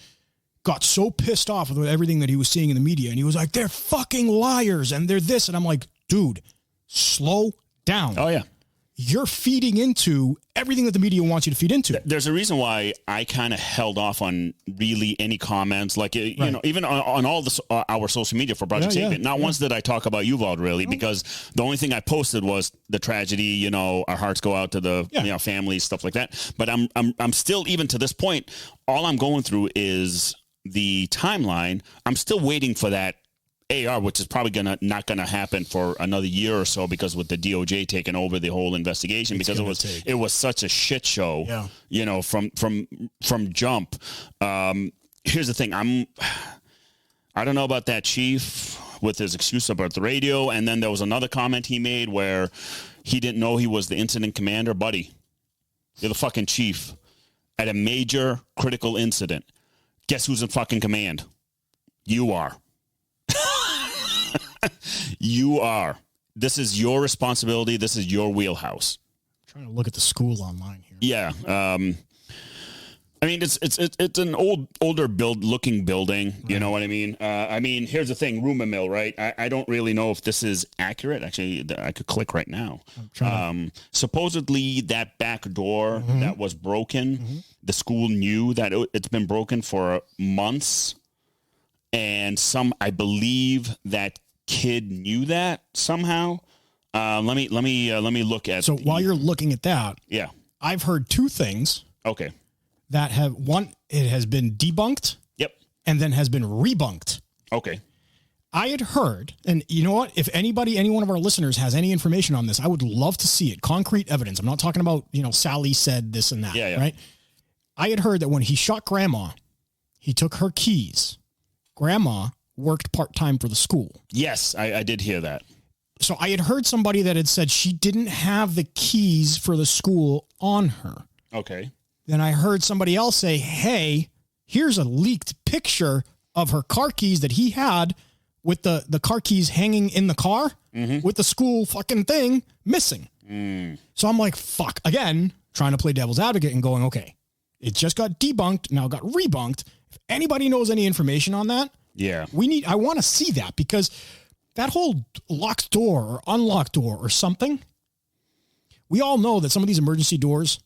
got so pissed off with everything that he was seeing in the media. And he was like, they're fucking liars and they're this. And I'm like, dude, slow down. Oh, yeah. You're feeding into everything that the media wants you to feed into. There's a reason why I kind of held off on really any comments, like, even on all our social media for Project Sapient. Not once did I talk about Uvalde, really, because the only thing I posted was the tragedy, our hearts go out to the families, stuff like that. But I'm still, even to this point, all I'm going through is the timeline. I'm still waiting for that AR, which is probably not gonna happen for another year or so, because with the DOJ taking over the whole investigation, because it was such a shit show, from jump. Here's the thing, I don't know about that chief with his excuse about the radio, and then there was another comment he made where he didn't know he was the incident commander. Buddy, you're the fucking chief at a major critical incident. Guess who's in fucking command? You are. You are. This is your responsibility. This is your wheelhouse. I'm trying to look at the school online here. Yeah. I mean, it's an older looking building. Right. You know what I mean? Here's the thing, rumor mill, right? I don't really know if this is accurate. Actually, I could click right now. Supposedly that back door that was broken, the school knew that it's been broken for months. And I believe that kid knew that somehow. Let me look at. So while you're looking at that, I've heard two things. Okay. That it has been debunked. Yep. And then has been rebunked. Okay. I had heard, and you know what? If any one of our listeners has any information on this, I would love to see it. Concrete evidence. I'm not talking about, Sally said this and that. Yeah. Right. I had heard that when he shot grandma, he took her keys. Grandma worked part-time for the school. Yes, I did hear that. So I had heard somebody that had said she didn't have the keys for the school on her. Okay. Then I heard somebody else say, hey, here's a leaked picture of her car keys that he had with the car keys hanging in the car with the school fucking thing missing. So I'm like, fuck, again, trying to play devil's advocate and going, okay, it just got debunked. Now it got rebunked. If anybody knows any information on that, I want to see that, because that whole locked door or unlocked door or something, we all know that some of these emergency doors,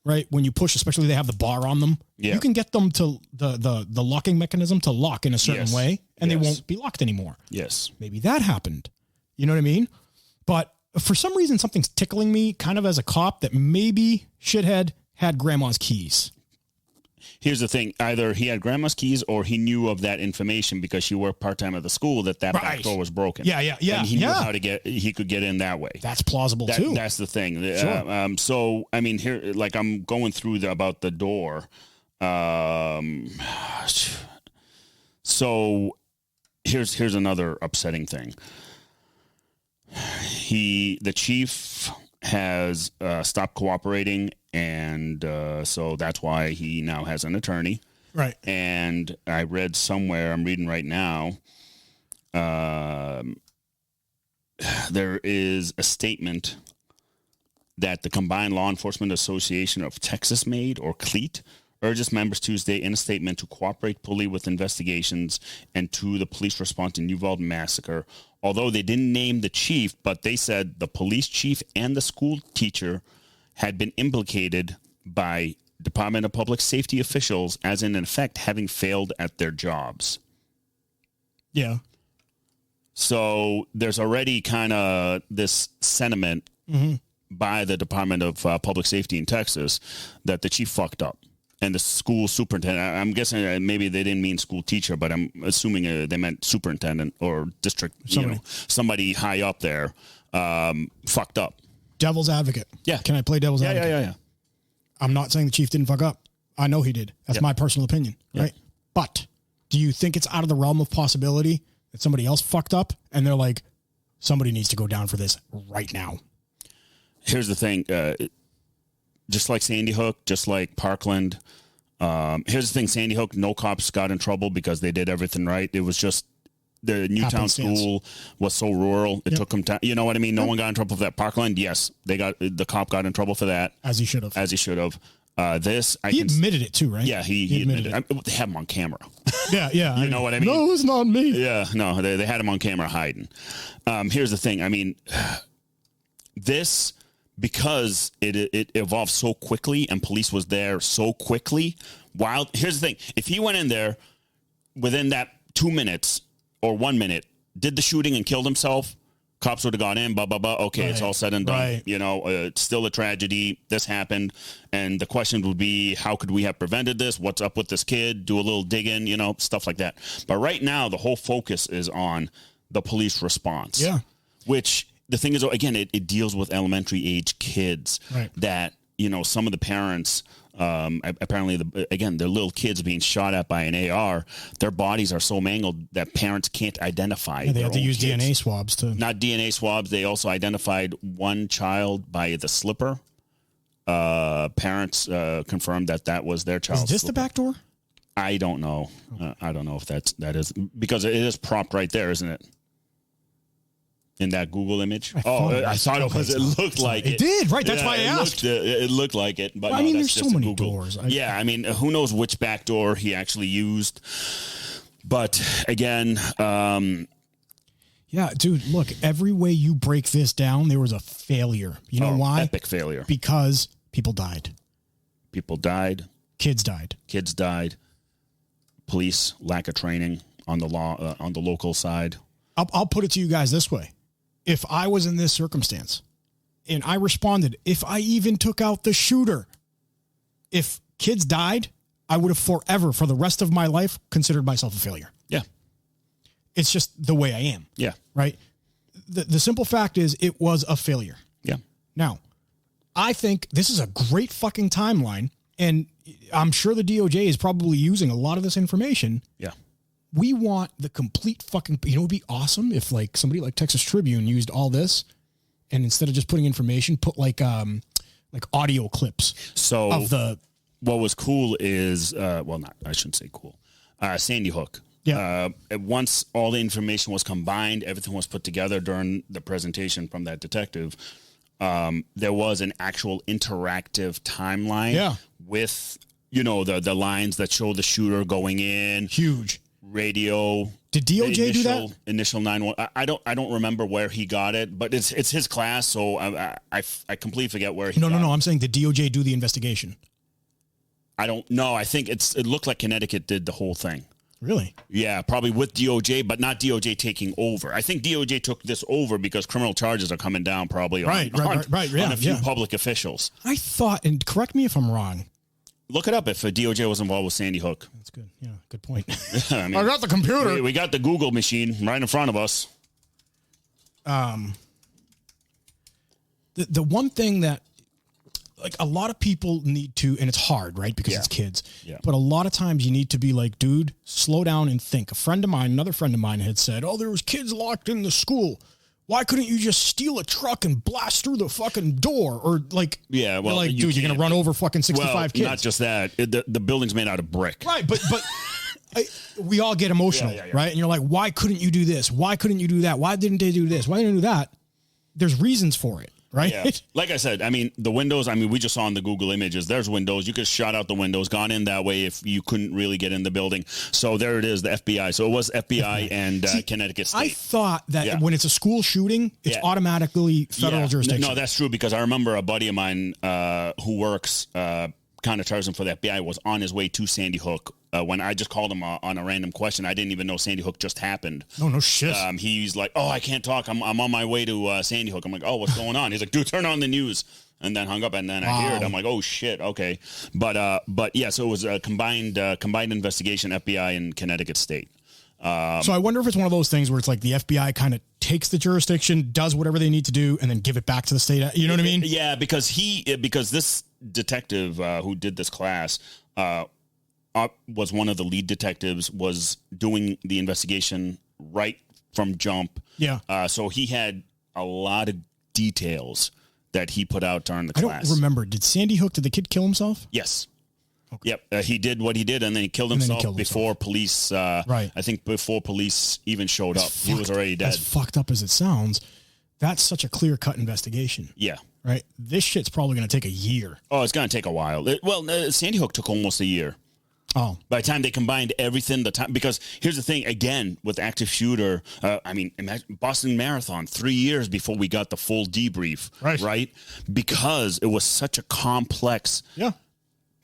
right, when you push, especially they have the bar on them, you can get them to the locking mechanism to lock in a certain way, and they won't be locked anymore. Yes. Maybe that happened. You know what I mean? But for some reason, something's tickling me kind of as a cop that maybe shithead had grandma's keys. Here's the thing. Either he had grandma's keys or he knew of that information because she worked part-time at the school that back door was broken. Yeah. And he knew how to he could get in that way. That's plausible too. That's the thing. Sure. So, I mean, here, like I'm going through about the door. So here's another upsetting thing. The chief has stopped cooperating, and so that's why he now has an attorney. Right. And I read somewhere, I'm reading right now, there is a statement that the Combined Law Enforcement Association of Texas made, or CLEAT, urges members Tuesday in a statement to cooperate fully with investigations and to the police response in Uvalde massacre. Although they didn't name the chief, but they said the police chief and the school teacher had been implicated by Department of Public Safety officials, as in effect having failed at their jobs. Yeah. So there's already kind of this sentiment by the Department of Public Safety in Texas that the chief fucked up. And the school superintendent, I'm guessing maybe they didn't mean school teacher, but I'm assuming they meant superintendent or district, somebody high up there, fucked up. Devil's advocate. Yeah. Can I play devil's advocate? Yeah. I'm not saying the chief didn't fuck up. I know he did. That's my personal opinion, right? But do you think it's out of the realm of possibility that somebody else fucked up and they're like, somebody needs to go down for this right now? Here's the thing. Just like Sandy Hook, just like Parkland. Here's the thing. Sandy Hook, no cops got in trouble because they did everything right. It was just the Newtown school was so rural. It took them time. You know what I mean? No one got in trouble for that. Parkland, yes. The cop got in trouble for that. As he should have. He admitted it too, right? Yeah, he admitted it. They had him on camera. Yeah. You know what I mean? No, it's not me. Yeah, no, they had him on camera hiding. Here's the thing. I mean, this... because it evolved so quickly and police was there so quickly. Here's the thing. If he went in there within that 2 minutes or 1 minute, did the shooting and killed himself, cops would have gone in, blah, blah, blah. Okay, it's all said and done. Right. You know, it's still a tragedy. This happened. And the question would be, how could we have prevented this? What's up with this kid? Do a little digging, stuff like that. But right now, the whole focus is on the police response. Yeah. Which... the thing is, again, it deals with elementary age kids that, some of the parents, apparently, their little kids being shot at by an AR, their bodies are so mangled that parents can't identify. They have to use kids. DNA swabs too. Not DNA swabs. They also identified one child by the slipper. Parents confirmed that was their child. Is this the back door? I don't know. I don't know if that is, because it is propped right there, isn't it? In that Google image? I thought it was. It looked like it. It did, right? That's why I asked. It looked like it. But there's so many doors. Who knows which back door he actually used. But again... yeah, dude, look, every way you break this down, there was a failure. You know why? Epic failure. Because people died. People died. Kids died. Kids died. Police, lack of training on the law, on the local side. I'll put it to you guys this way. If I was in this circumstance and I responded, if I even took out the shooter, if kids died, I would have forever, for the rest of my life, considered myself a failure. Yeah. It's just the way I am. Yeah. Right? The simple fact is it was a failure. Yeah. Now, I think this is a great fucking timeline, and I'm sure the DOJ is probably using a lot of this information. Yeah. We want the complete fucking, it would be awesome if like somebody like Texas Tribune used all this and instead of just putting information, put like audio clips. So of what was cool is, I shouldn't say cool. Sandy Hook. Yeah. Once all the information was combined, everything was put together during the presentation from that detective. there was an actual interactive timeline Yeah. with, the lines that show the shooter going in. Huge. Radio. Did DOJ do that? Initial 911. I don't remember where he got it, but it's his class, so I completely forget where he got it. No. I'm saying did DOJ do the investigation? I don't know. I think it looked like Connecticut did the whole thing. Really? Yeah, probably with DOJ, but not DOJ taking over. I think DOJ took this over because criminal charges are coming down probably on a few public officials. I thought, and correct me if I'm wrong. Look it up if DOJ was involved with Sandy Hook. That's good. Yeah, good point. I got the computer. We got the Google machine right in front of us. The one thing that, like, a lot of people need to, and it's hard, right? Because it's kids. Yeah. But a lot of times you need to be like, dude, slow down and think. Another friend of mine had said, there was kids locked in the school. Why couldn't you just steal a truck and blast through the fucking door? Or like, yeah, well, like, dude, you're going to run over fucking 65 kids. Not just that. The building's made out of brick. Right. But we all get emotional, right? And you're like, why couldn't you do this? Why couldn't you do that? Why didn't they do this? Why didn't they do that? There's reasons for it. Right. Yeah. Like I said, the windows, we just saw in the Google images, there's windows. You could shut out the windows, gone in that way if you couldn't really get in the building. So there it is, the FBI. So it was FBI and Connecticut State. I thought that when it's a school shooting, it's automatically federal jurisdiction. No, that's true because I remember a buddy of mine who works counterterrorism for the FBI was on his way to Sandy Hook. When I just called him on a random question, I didn't even know Sandy Hook just happened. Oh, no shit. He's like, I can't talk. I'm on my way to Sandy Hook. I'm like, what's going on? He's like, dude, turn on the news. And then hung up, and then I hear it. I'm like, oh shit, okay. But yeah, so it was a combined investigation, FBI and Connecticut State. So I wonder if it's one of those things where it's like the FBI kind of takes the jurisdiction, does whatever they need to do, and then give it back to the state. You know what I mean? Yeah, because this detective who did this class was one of the lead detectives, was doing the investigation right from jump. Yeah. So he had a lot of details that he put out during the class. I don't remember. Did the kid kill himself? Yes. Okay. Yep. He did what he did, and then he killed himself before police. Right. I think before police even showed up, he was already dead. As fucked up as it sounds, that's such a clear-cut investigation. Yeah. Right. This shit's probably going to take a year. Oh, it's going to take a while. Sandy Hook took almost a year. Oh. By the time they combined everything, because here's the thing, again, with active shooter, imagine Boston Marathon, 3 years before we got the full debrief, right? Because it was such a complex,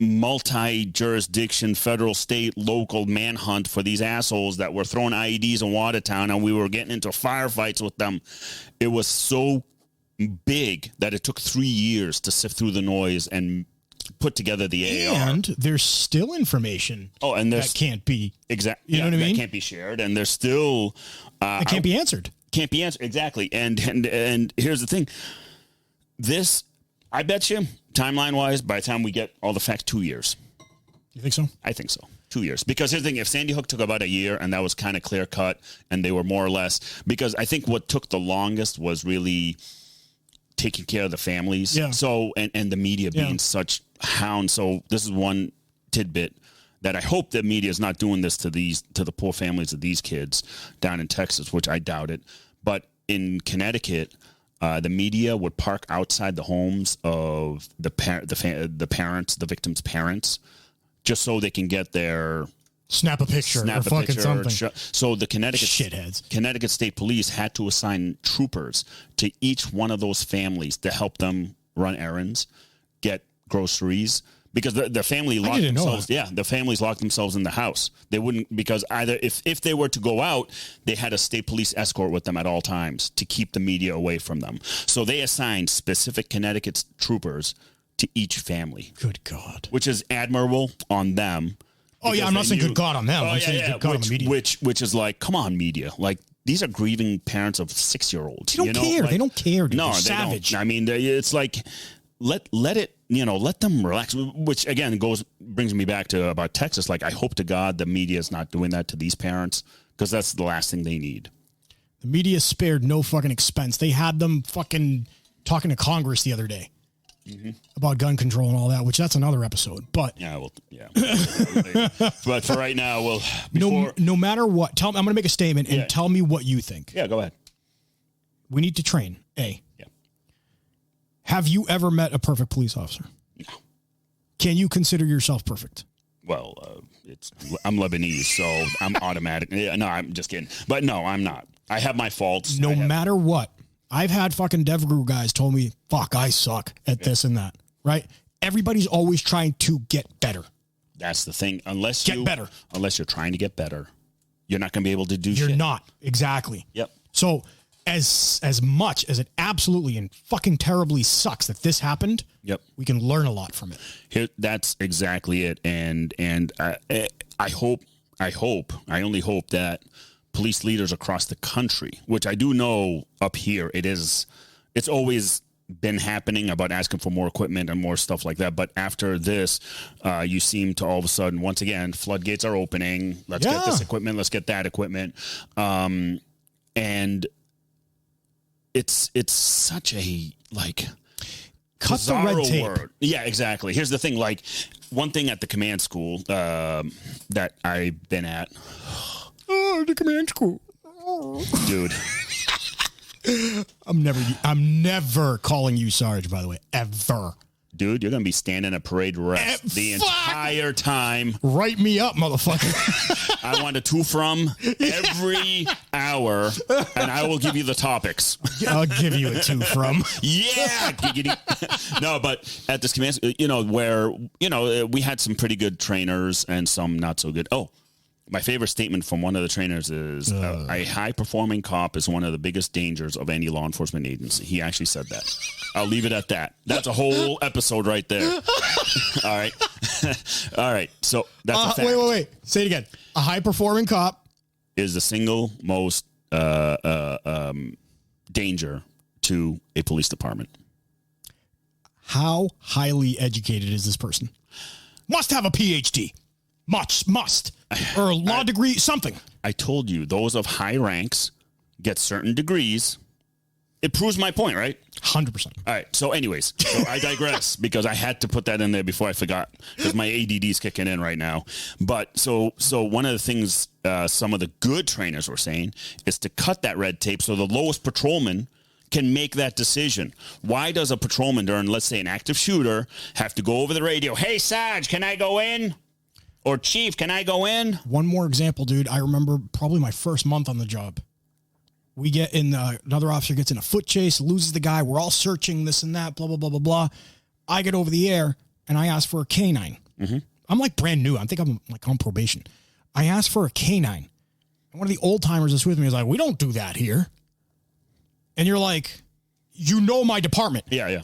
multi-jurisdiction, federal, state, local manhunt for these assholes that were throwing IEDs in Watertown, and we were getting into firefights with them. It was so big that it took 3 years to sift through the noise and put together the AR. And there's still information that can't be exactly. You know what I mean? That can't be shared, and there's still it can't be answered. Can't be answered exactly. And here's the thing: this, I bet you, timeline wise, by the time we get all the facts, 2 years. You think so? I think so. 2 years. Because here's the thing: if Sandy Hook took about a year, and that was kind of clear cut, and they were more or less, because I think what took the longest was really taking care of the families. Yeah. So and the media being such hounds. So this is one tidbit that I hope that media is not doing this to the poor families of these kids down in Texas, which I doubt it. But in Connecticut, the media would park outside the homes of the parents, the victims' parents, just so they can get their snap a picture or fucking something. So the shitheads. Connecticut State Police had to assign troopers to each one of those families to help them run errands, get groceries, because the family locked themselves. Yeah, the families locked themselves in the house. They wouldn't, because either if they were to go out, they had a state police escort with them at all times to keep the media away from them. So they assigned specific Connecticut troopers to each family. Good God. Which is admirable on them. Oh yeah, I'm not saying good God on them. I'm saying good God on the media. Which is like, come on, media. Like, these are grieving parents of 6-year-olds. They don't care. Like, they don't care. Dude. No, they're savage. Don't. It's like, let it, let them relax. Which again brings me back to about Texas. Like, I hope to God the media is not doing that to these parents, because that's the last thing they need. The media spared no fucking expense. They had them fucking talking to Congress the other day. Mm-hmm. About gun control and all that, which that's another episode. But but for right now, no matter what, I'm going to make a statement and tell me what you think. Yeah, go ahead. We need to train. Have you ever met a perfect police officer? No. Can you consider yourself perfect? Well, I'm Lebanese, so I'm automatic. No, I'm just kidding. But no, I'm not. I have my faults. No matter what. I've had fucking DevGuru guys told me, fuck, I suck at this and that, right? Everybody's always trying to get better. That's the thing. Unless you're trying to get better, you're not going to be able to do shit. You're not. Exactly. Yep. So as much as it absolutely and fucking terribly sucks that this happened, yep, we can learn a lot from it. That's exactly it. And I only hope that police leaders across the country, which I do know up here, it's always been happening about asking for more equipment and more stuff like that. But after this, you seem to all of a sudden, once again, floodgates are opening. Let's get this equipment. Let's get that equipment. And it's such a cut the red tape. Word. Yeah, exactly. Here's the thing. Like one thing at the command school that I've been at. Oh, the command school. Dude. I'm never calling you Sarge, by the way, ever. Dude, you're going to be standing at parade rest the entire time. Write me up, motherfucker. I want a to from every hour, and I will give you the topics. I'll give you a to from. Yeah. No, but at this command, where, we had some pretty good trainers and some not so good. Oh, my favorite statement from one of the trainers is a high-performing cop is one of the biggest dangers of any law enforcement agency. He actually said that. I'll leave it at that. That's a whole episode right there. All right. All right. So that's a fact. Wait. Say it again. A high-performing cop is the single most danger to a police department. How highly educated is this person? Must have a PhD. Must. Or a law degree, something. I told you, those of high ranks get certain degrees. It proves my point, right? 100%. All right. So anyways, I digress because I had to put that in there before I forgot because my ADD is kicking in right now. But so one of the things some of the good trainers were saying is to cut that red tape so the lowest patrolman can make that decision. Why does a patrolman during, let's say, an active shooter have to go over the radio? Hey, Sarge, can I go in? Or Chief, can I go in? One more example, dude. I remember probably my first month on the job. We get in, another officer gets in a foot chase, loses the guy. We're all searching this and that, blah, blah, blah, blah, blah. I get over the air and I ask for a canine. Mm-hmm. I'm like brand new. I think I'm like on probation. I asked for a canine. And one of the old timers that's with me is like, we don't do that here. And you're like, my department. Yeah.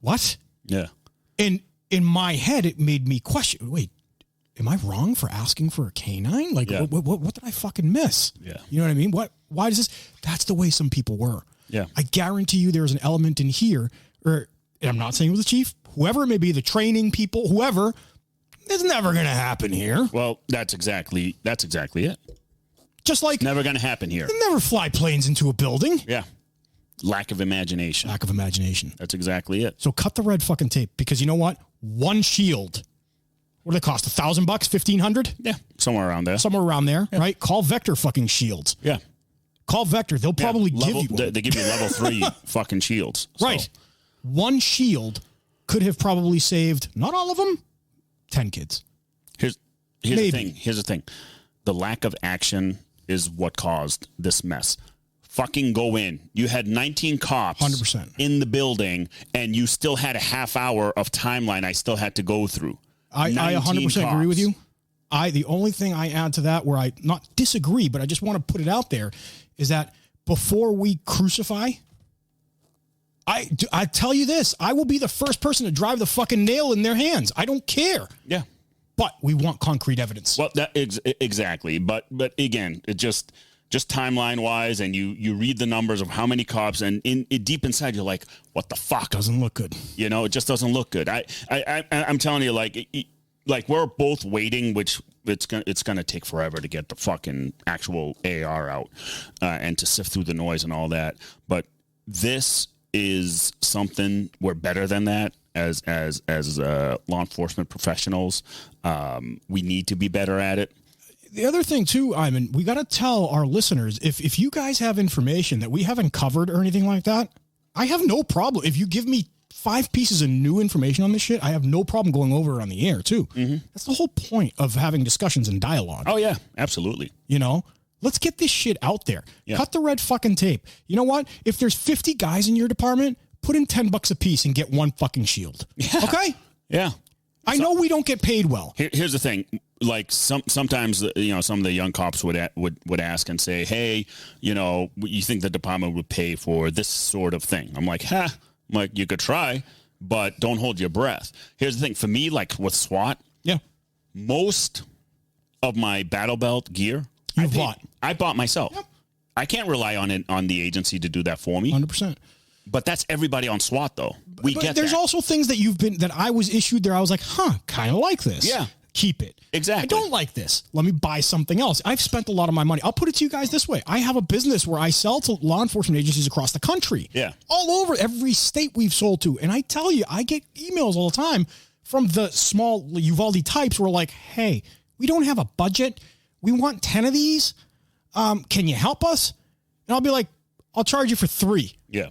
What? Yeah. And in my head, it made me question, wait, am I wrong for asking for a canine? Like, what did I fucking miss? Yeah. You know what I mean? Why does this? That's the way some people were. Yeah. I guarantee you there's an element in here, and I'm not saying it was the chief, whoever it may be, the training people, whoever, it's never going to happen here. Well, that's exactly it. Just like. It's never going to happen here. Never fly planes into a building. Yeah. Lack of imagination. That's exactly it. So cut the red fucking tape because you know what? One shield. What do they cost? $1,000, $1,500? Yeah, somewhere around there, yeah. Right? Call Vector fucking shields. Yeah, call Vector. They'll probably give you one. They give you level 3 fucking shields. Right. So. One shield could have probably saved, not all of them, 10 kids. Here's the thing. Here's the thing. The lack of action is what caused this mess. Fucking go in. You had 19 cops 100% in the building, and you still had a half hour of timeline I still had to go through. I 100% agree with you. The only thing I add to that where I not disagree, but I just want to put it out there is that before we crucify, I tell you this, I will be the first person to drive the fucking nail in their hands. I don't care. Yeah. But we want concrete evidence. Well, exactly. But again, it just timeline wise, and you read the numbers of how many cops, and deep inside you're like, what the fuck? Doesn't look good. It just doesn't look good. I'm telling you, like we're both waiting, which it's gonna take forever to get the fucking actual AR out and to sift through the noise and all that. But this is something we're better than that as law enforcement professionals. We need to be better at it. The other thing too, Iman, we got to tell our listeners, if you guys have information that we haven't covered or anything like that, I have no problem. If you give me 5 pieces of new information on this shit, I have no problem going over it on the air too. That's the whole point of having discussions and dialogue. Oh yeah, absolutely. You know, let's get this shit out there. Yeah. Cut the red fucking tape. You know what? If there's 50 guys in your department, put in $10 a piece and get one fucking shield. Yeah. Okay? Yeah. I know we don't get paid well. Here's the thing. Like sometimes, you know, some of the young cops would ask and say, hey, you know, you think the department would pay for this sort of thing? I'm like, I'm like, you could try, but don't hold your breath. Here's the thing. For me, like with SWAT, most of my battle belt gear, I bought myself. Yep. I can't rely on the agency to do that for me. 100%. But that's everybody on SWAT, though. There's also things that I was issued there. I was like, kind of like this. Yeah. Keep it. Exactly. I don't like this. Let me buy something else. I've spent a lot of my money. I'll put it to you guys this way. I have a business where I sell to law enforcement agencies across the country. Yeah. All over every state we've sold to. And I tell you, I get emails all the time from the small Uvalde types who are like, hey, we don't have a budget. We want 10 of these. Can you help us? And I'll be like, I'll charge you for 3. Yeah.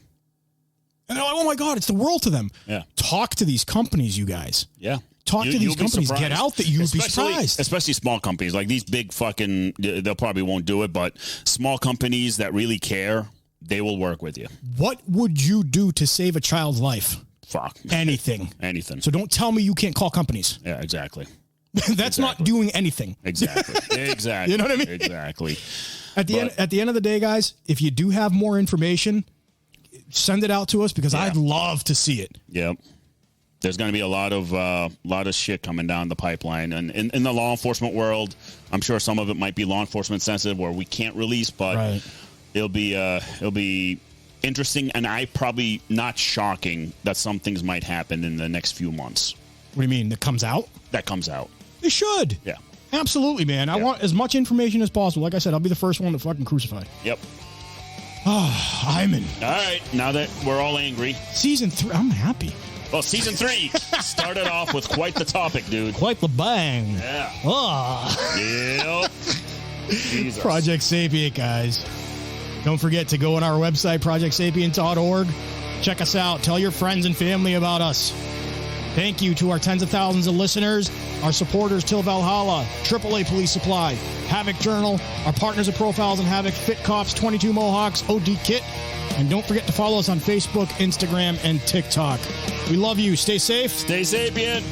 And they're like, oh my God, it's the world to them. Yeah. Talk to these companies, you guys. Yeah. Talk to these companies. Get out that you'd be surprised. Especially small companies. Like these big fucking, they'll probably won't do it, but small companies that really care, they will work with you. What would you do to save a child's life? Fuck. Anything. Anything. So don't tell me you can't call companies. Yeah, exactly. That's not doing anything. Exactly. Exactly. You know what I mean? Exactly. At the end of the day, guys, if you do have more information, send it out to us because I'd love to see it. Yep. There's going to be a lot of shit coming down the pipeline, and in the law enforcement world, I'm sure some of it might be law enforcement sensitive, where we can't release, but it'll be interesting, and probably not shocking that some things might happen in the next few months. What do you mean? That comes out? That comes out. It should. Yeah. Absolutely, man. I want as much information as possible. Like I said, I'll be the first one to fucking crucify. Yep. Oh, Hyman. All right. Now that we're all angry. Season 3. I'm happy. Well, season 3 started off with quite the topic, dude. Quite the bang. Yeah. Oh. Yep. Jesus. Project Sapient, guys. Don't forget to go on our website, projectsapient.org. Check us out. Tell your friends and family about us. Thank you to our tens of thousands of listeners, our supporters till Valhalla, AAA Police Supply, HAVOK Journal, our partners at Profiles and HAVOK, Fit Cops, 22 Mohawks, OD Kit, and don't forget to follow us on Facebook, Instagram, and TikTok. We love you. Stay safe. Stay sapient.